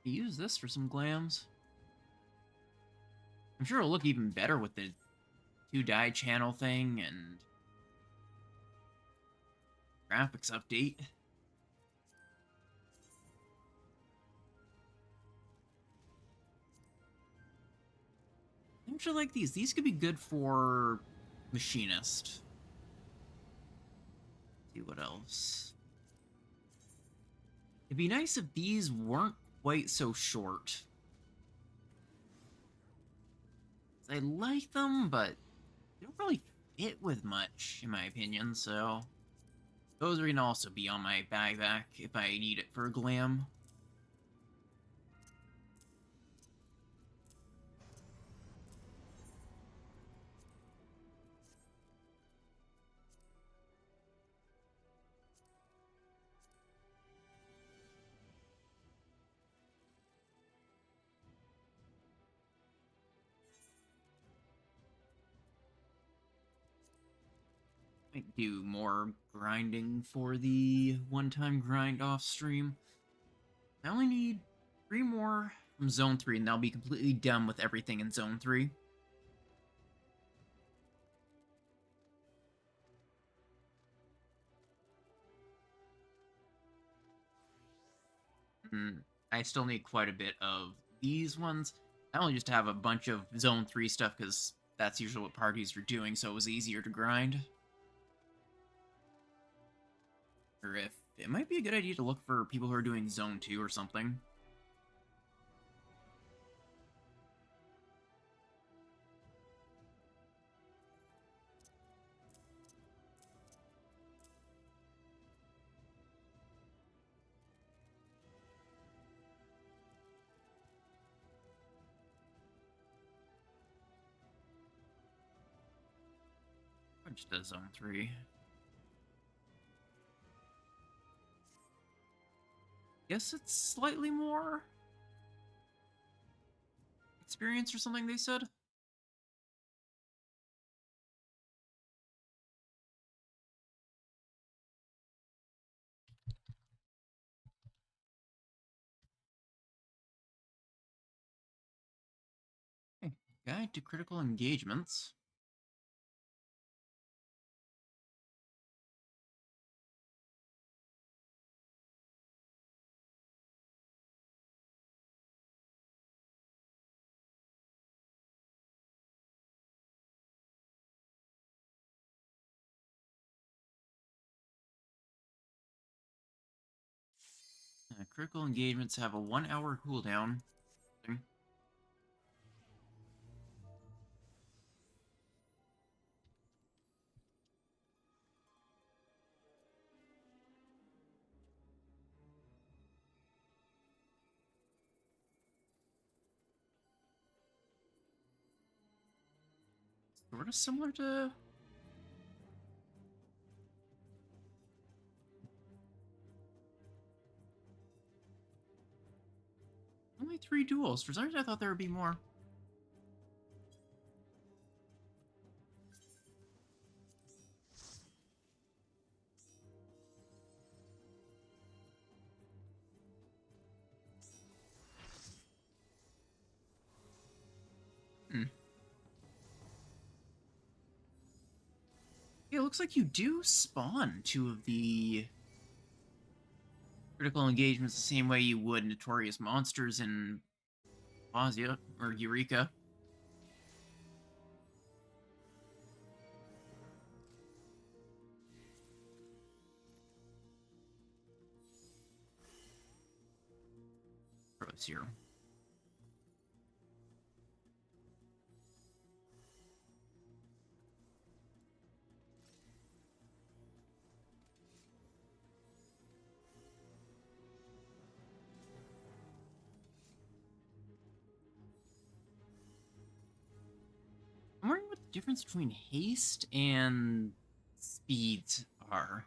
Use this for some glams. I'm sure it'll look even better with the 2-dye channel thing and graphics update. I actually like these. These could be good for Machinist. Let's see what else. It'd be nice if these weren't quite so short. I like them, but they don't really fit with much, in my opinion, so... Those are gonna also be on my buyback if I need it for a glam. Might do more grinding for the one-time grind off stream. I only need 3 more from Zone 3, and I'll be completely done with everything in Zone 3. I still need quite a bit of these ones. I only just have a bunch of Zone 3 stuff, because that's usually what parties are doing, so it was easier to grind. Or if it might be a good idea to look for people who are doing Zone 2 or something. Or just a Zone 3. Guess it's slightly more experience or something, they said? Okay. Guide to critical engagements. Critical engagements have a 1-hour cooldown. Sort of similar to... Only 3 duels. For some reason I thought there would be more. looks like you do spawn two of the critical engagements the same way you would notorious monsters in Bosnia or Eureka. Pros here. I'm wondering what the difference between haste and speeds are.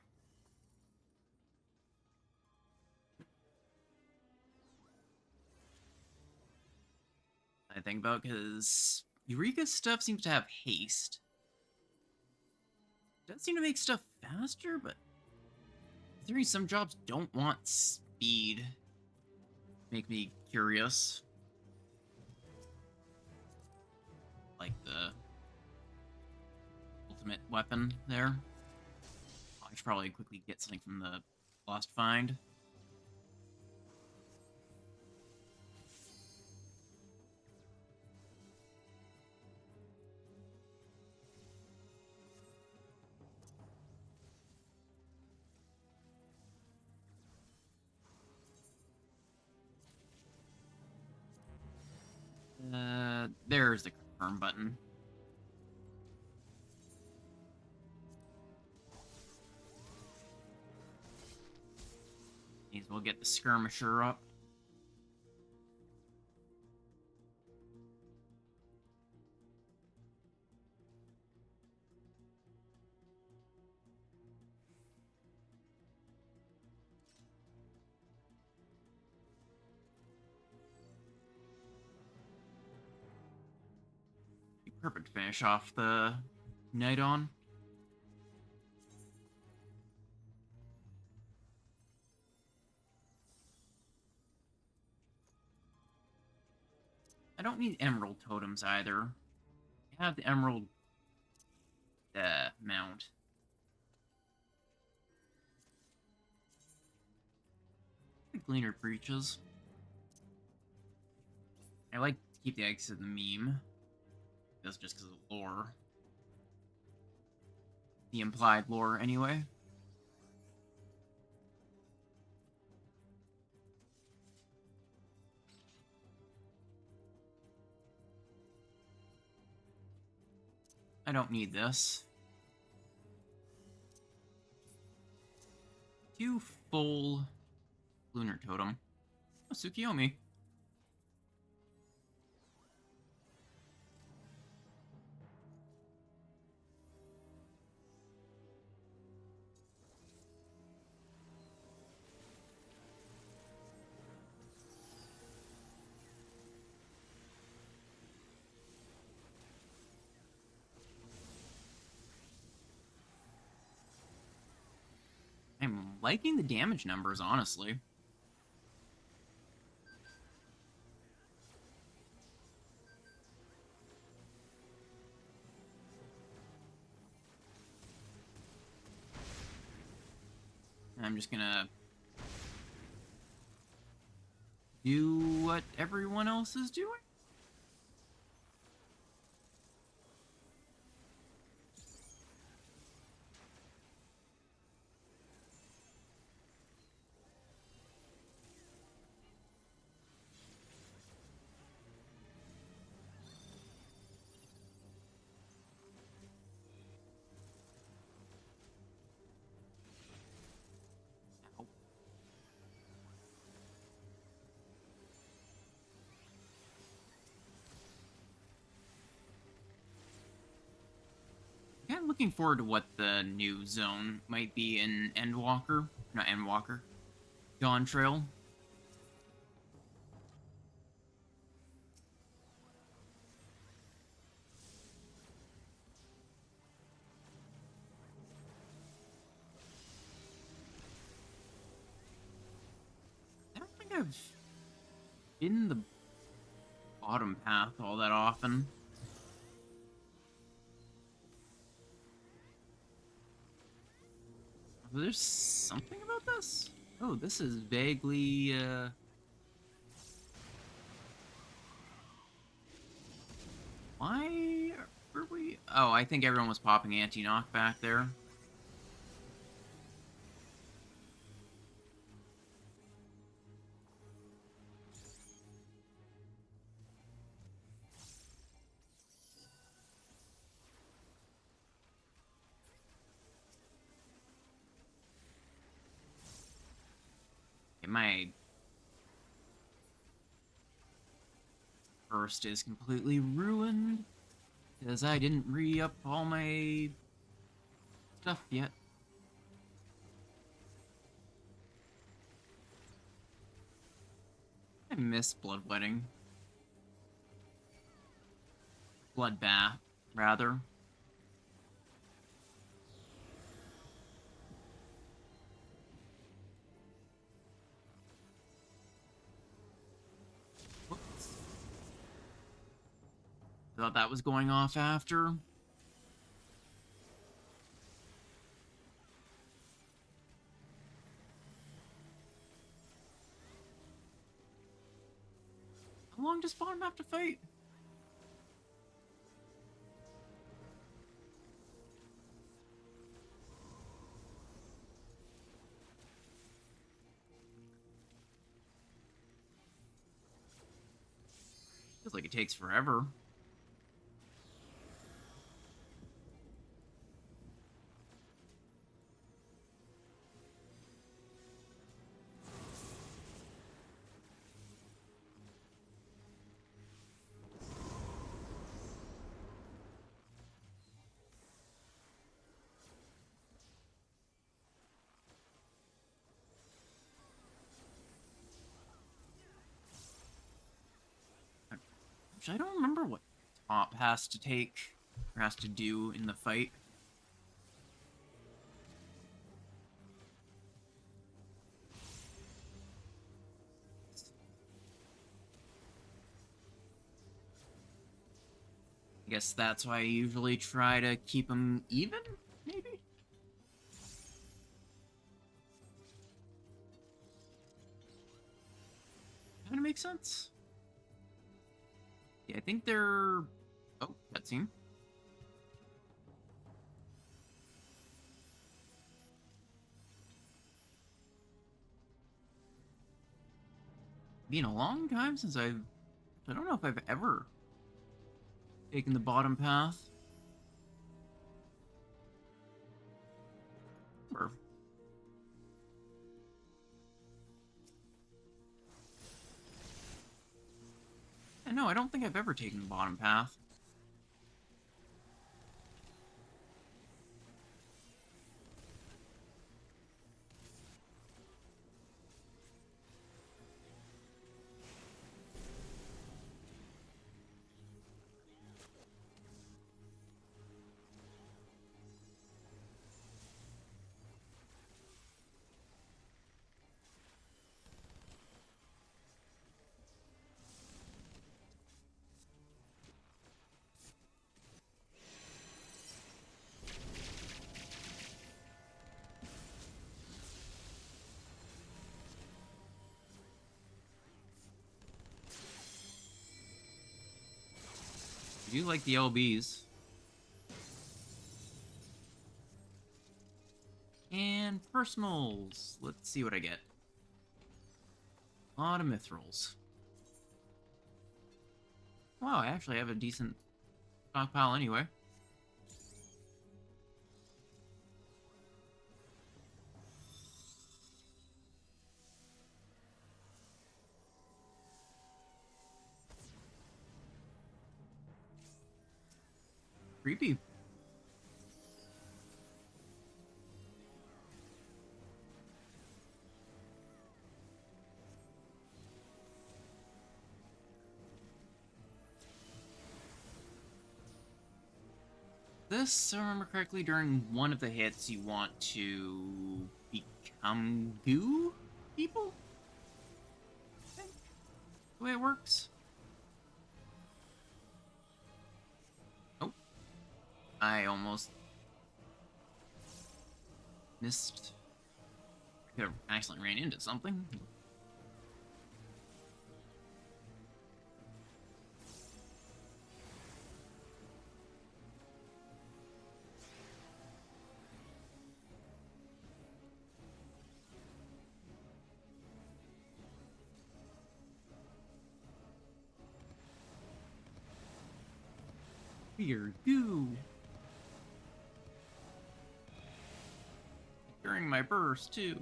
I think about because Eureka's stuff seems to have haste. It does seem to make stuff faster, but in theory, some jobs don't want speed. Make me curious. Like the ultimate weapon there. I should probably quickly get something from the Lost Find. There's the confirm button. May as well get the skirmisher up. Be perfect to finish off the night on. I don't need emerald totems either. I have the emerald mount. The Gleaner breeches. I like to keep the eggs in the meme. That's just because of the lore. The implied lore, anyway. I don't need this. 2 full lunar totem. Oh, Tsukiyomi. I'm liking the damage numbers, honestly. I'm just gonna do what everyone else is doing. Kind of looking forward to what the new zone might be in Endwalker. Not Endwalker. Dawn Trail. I don't think I've been the bottom path all that often. There's something about this? Oh, this is vaguely, why were we... Oh, I think everyone was popping anti-knockback there. Okay, my burst is completely ruined because I didn't re-up all my stuff yet. I miss Bloodwedding. Bloodbath, rather. Whoops. Thought that was going off after. How long does bottom have to fight? Feels like it takes forever. Which I don't remember what top has to take or has to do in the fight. I guess that's why I usually try to keep them even, maybe? Kinda makes sense. Yeah, I think they're... Oh, cutscene. Been a long time since I've... I don't know if I've ever taken the bottom path. Or... Yeah, no, I don't think I've ever taken the bottom path. I do like the LBs. And personals. Let's see what I get. A lot of mithrils. Wow, I actually have a decent stockpile anyway. Creepy. This, if I remember correctly, during one of the hits, you want to become goo people? I think the way it works. Oh, I almost missed Could have accidentally ran into something. Weird goo. During my burst, too.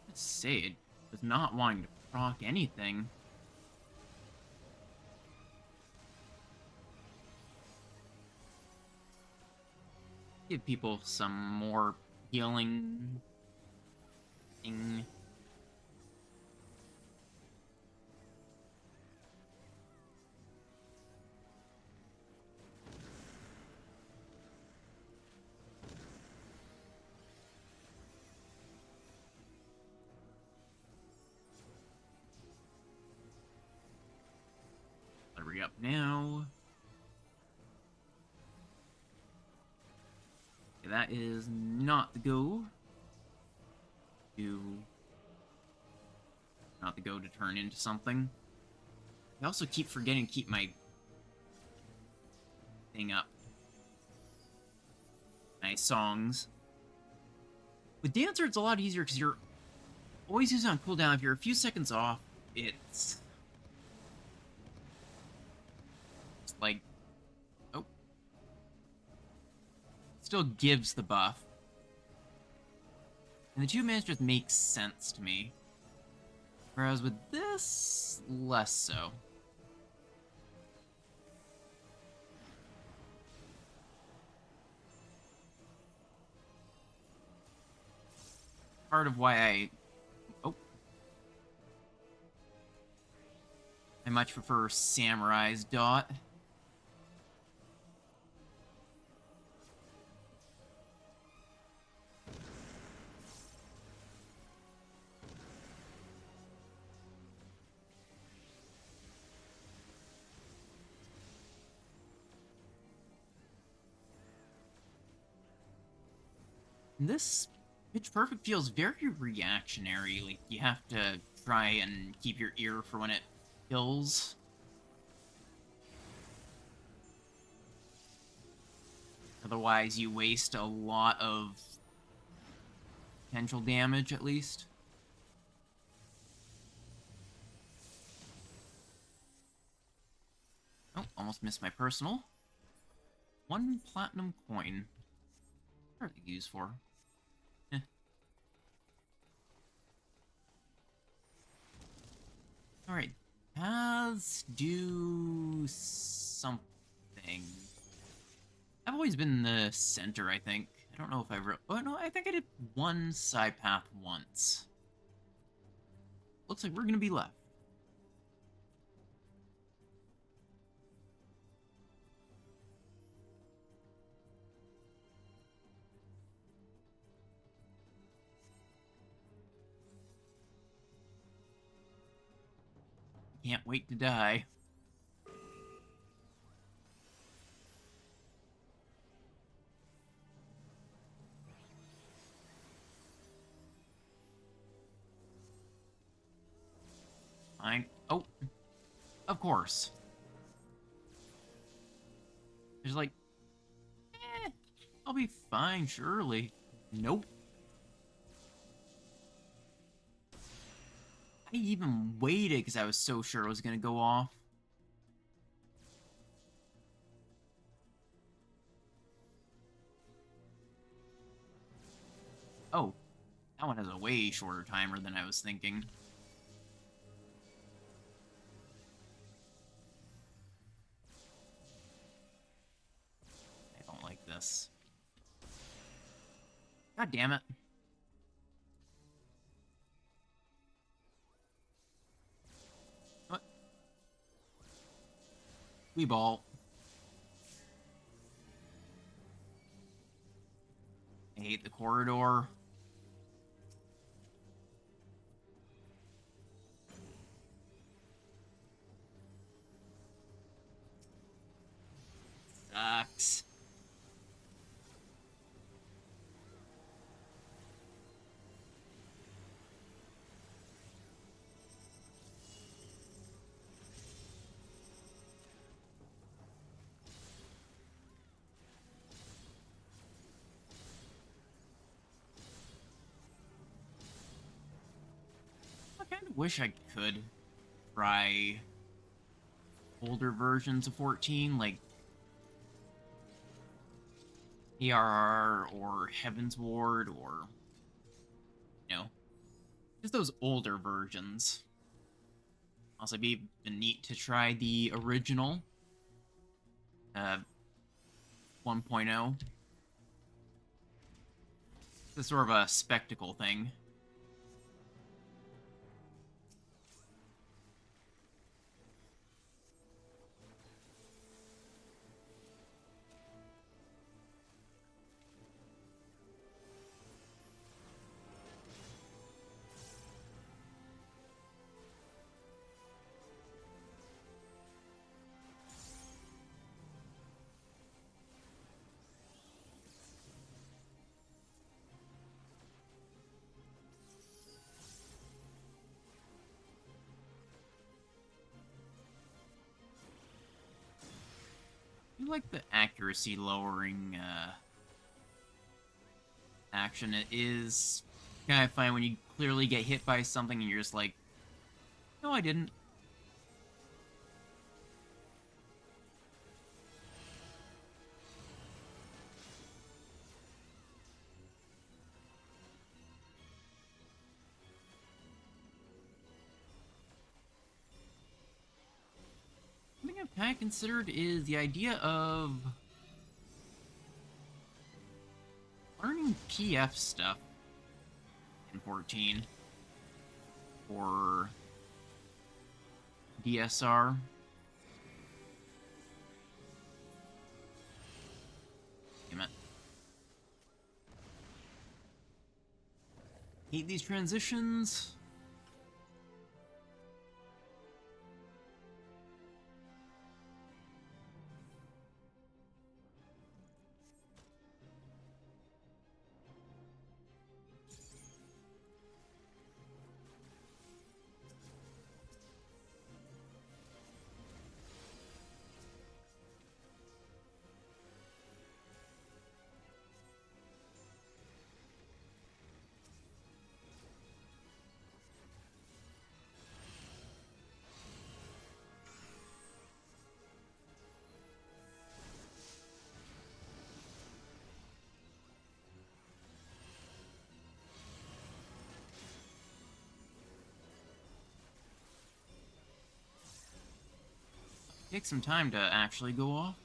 Let's say it was not wanting to proc anything. Give people some more healing thing. Hurry up now. Okay, that is not the go. Not the go to turn into something. I also keep forgetting to keep my thing up. Nice songs. With Dancer, it's a lot easier because you're always using on cooldown. If you're a few seconds off, it's like, oh, still gives the buff. And the 2 minutes just makes sense to me. Whereas with this, less so. Part of why I much prefer Samurai's dot. This Pitch Perfect feels very reactionary. Like, you have to try and keep your ear for when it kills. Otherwise, you waste a lot of potential damage, at least. Oh, almost missed my personal. 1 platinum coin. What are they used for? Eh. Alright. Paths do something. I've always been in the center, I think. I don't know if I oh, no, I think I did 1 side path once. Looks like we're gonna be left. Can't wait to die. Fine. Oh, of course. There's like, I'll be fine, surely. Nope. I even waited because I was so sure it was gonna go off. Oh, that one has a way shorter timer than I was thinking. I don't like this. God damn it. What? We ball. hate the corridor. Sucks. I kind of wish I could try older versions of 14, like ARR or Heaven's Ward, or, just those older versions. Also, it'd be neat to try the original, 1.0. It's sort of a spectacle thing. I like the accuracy lowering action. It is kind of fun when you clearly get hit by something and you're just like, no, I didn't. Something I've kind of considered is the idea of learning PF stuff in 14 or DSR. Damn it. Hate these transitions. Take some time to actually go off.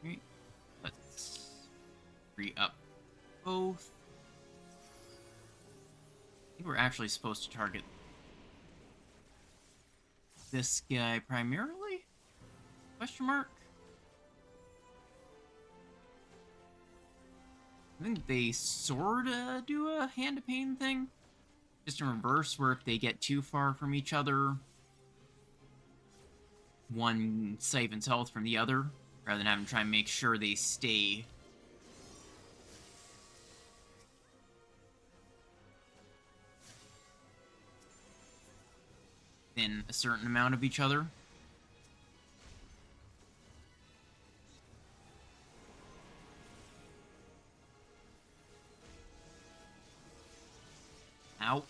Right. Let's re-up both. I think we're actually supposed to target this guy primarily? Question mark? I think they sorta do a hand of pain thing. Just in reverse, where if they get too far from each other, one siphons health from the other, rather than having to try and make sure they stay within a certain amount of each other. Ow.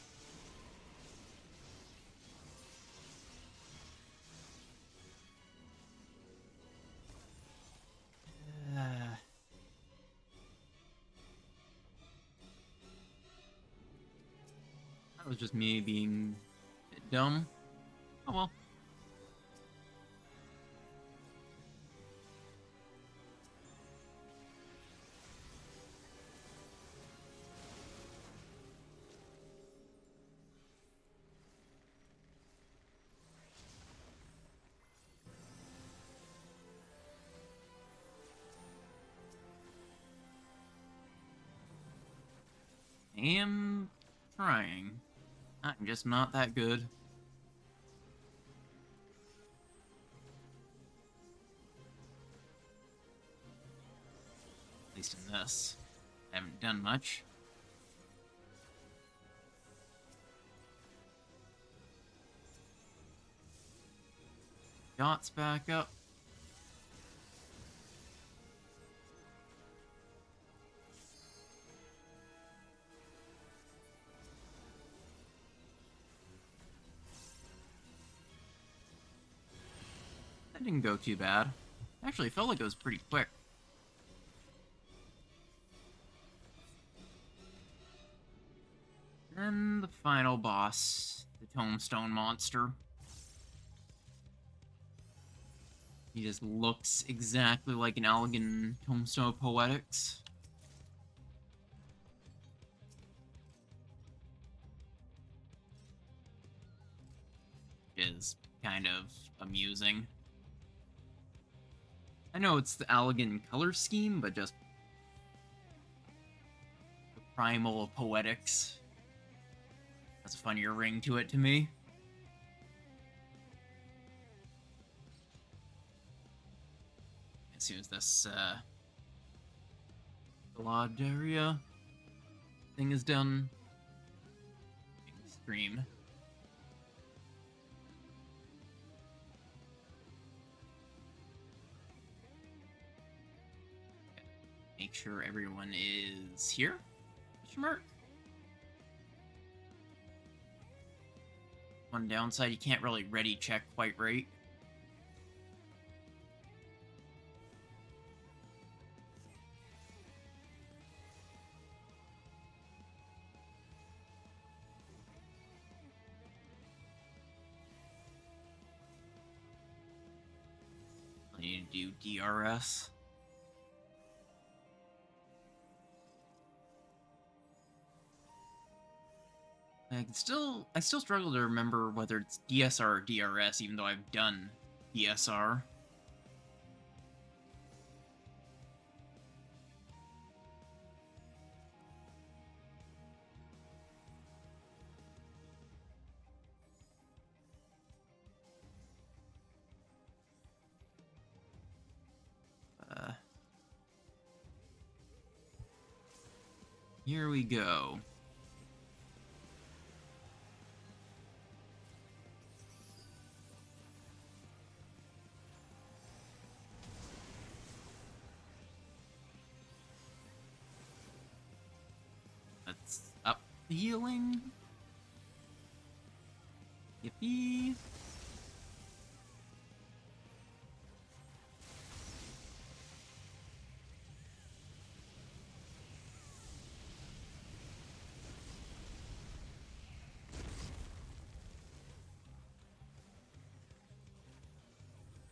That was just me being a bit dumb. Oh well. am trying. I'm just not that good. At least in this. I haven't done much. Dots back up. That didn't go too bad. Actually, it felt like it was pretty quick. And the final boss, the Tombstone Monster. He just looks exactly like an Allegan Tombstone Poetics. Which is kind of amusing. I know it's the Allegan color scheme, but just the primal Poetics has a funnier ring to it to me. As soon as this Galaderia thing is done, stream. Make sure everyone is here. Mark. One downside, you can't really ready check quite right. I need to do DRS. I still struggle to remember whether it's DSR or DRS, even though I've done DSR. Here we go. Let's up the healing. Yippee.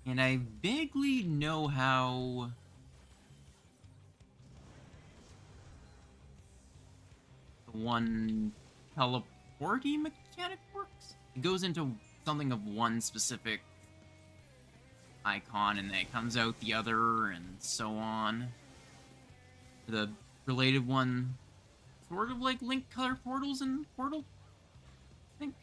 And I vaguely know how the one teleporty mechanic works. It goes into something of one specific icon and then it comes out the other and so on. The related one, sort of like Link color portals in Portal, I think.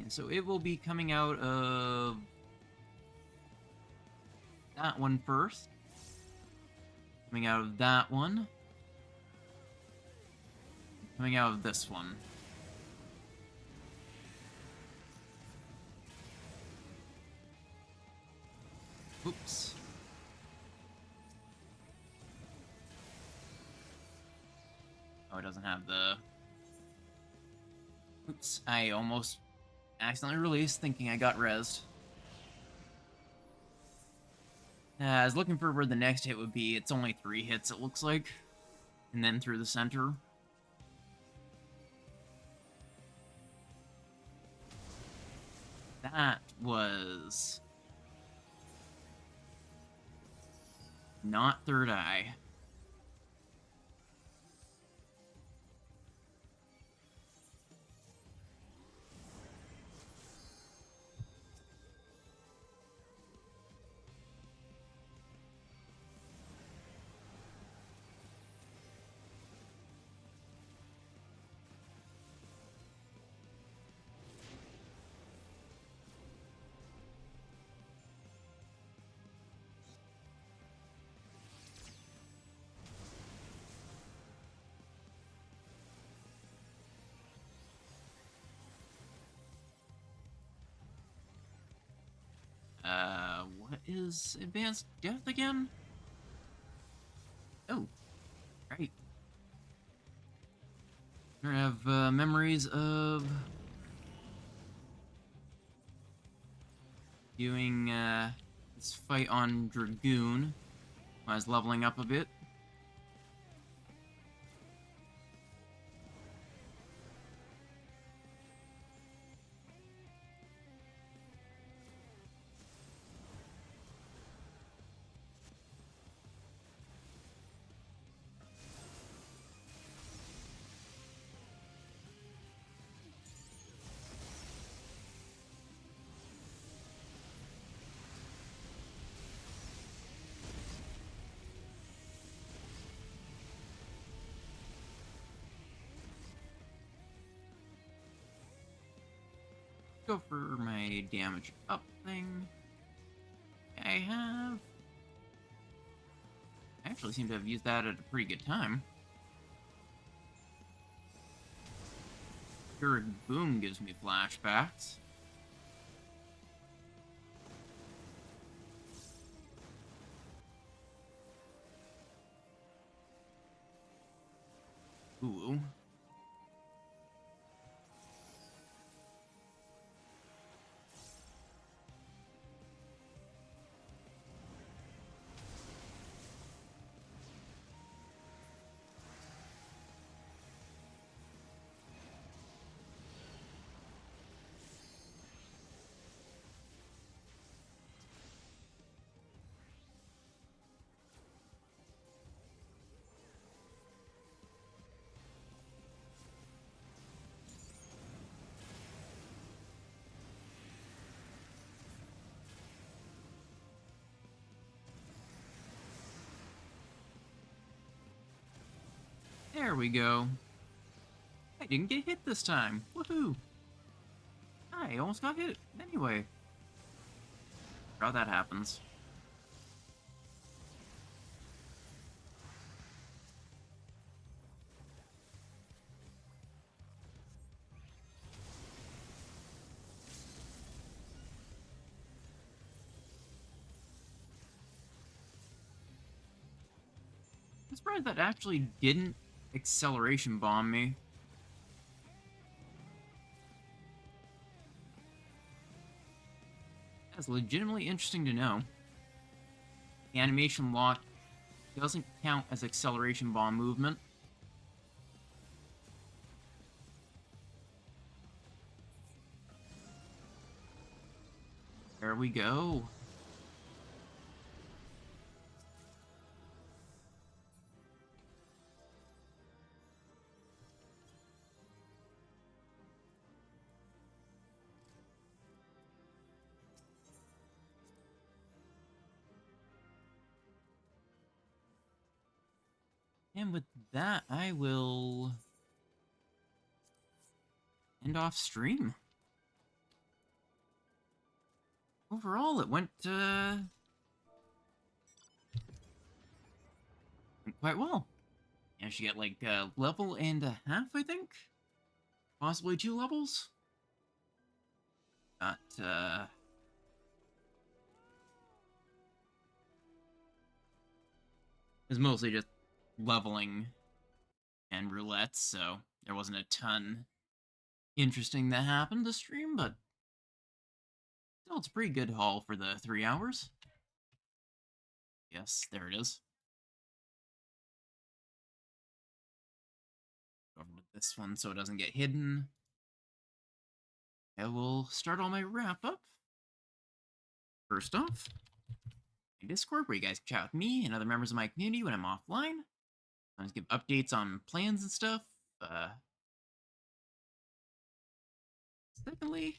And so it will be coming out of that one first. Coming out of that one. Coming out of this one. Oops. Oh, it doesn't have the... Oops, I almost accidentally released thinking I got rezzed. I was looking for where the next hit would be. It's only 3 hits, it looks like. And then through the center. That was... not third eye. what is advanced death again? Oh, right. I have memories of doing this fight on Dragoon when I was leveling up a bit. Go for my damage up thing. I actually seem to have used that at a pretty good time. Keurig Boom gives me flashbacks. Ooh. There we go. I didn't get hit this time. Woohoo! I almost got hit anyway. How that happens. I'm surprised that actually didn't acceleration bomb me. That's legitimately interesting to know. The animation lock doesn't count as acceleration bomb movement. There we go. And with that, I will end off stream. Overall, it went quite well. Managed to get like a level and a half, I think? Possibly 2 levels? Not, It's mostly just leveling and roulette, so there wasn't a ton interesting that happened to stream, but still, it's a pretty good haul for the 3 hours. Yes, there it is. Go over to this one so it doesn't get hidden. I will start all my wrap up. First off, my Discord, where you guys can chat with me and other members of my community when I'm offline. I just give updates on plans and stuff. Secondly,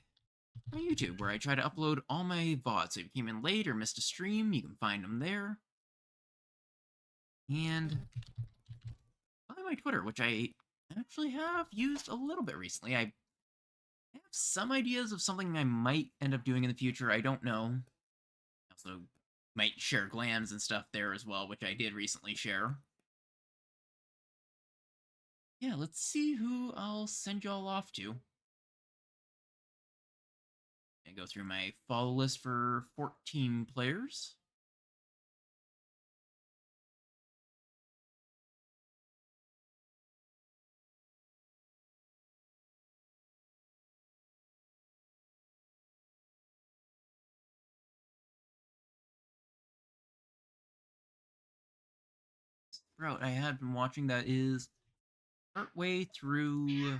my YouTube, where I try to upload all my VODs. So if you came in late or missed a stream, you can find them there. And finally, my Twitter, which I actually have used a little bit recently. I have some ideas of something I might end up doing in the future. I don't know. I also might share glands and stuff there as well, which I did recently share. Yeah, let's see who I'll send y'all off to. And go through my follow list for 14 players. Route I had been watching that is partway through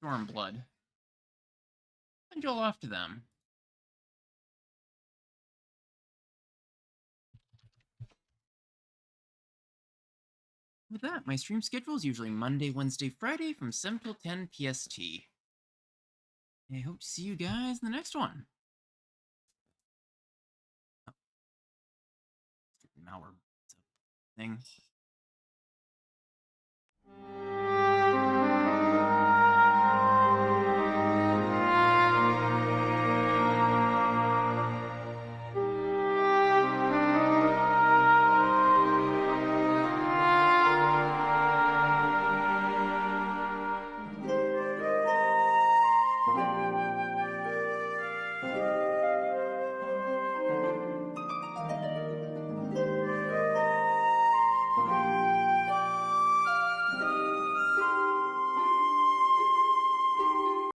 Stormblood. And you'll off to them. With that, my stream schedule is usually Monday, Wednesday, Friday from 7 till 10 PST. I hope to see you guys in the next one. Oh. Stupid malware thing.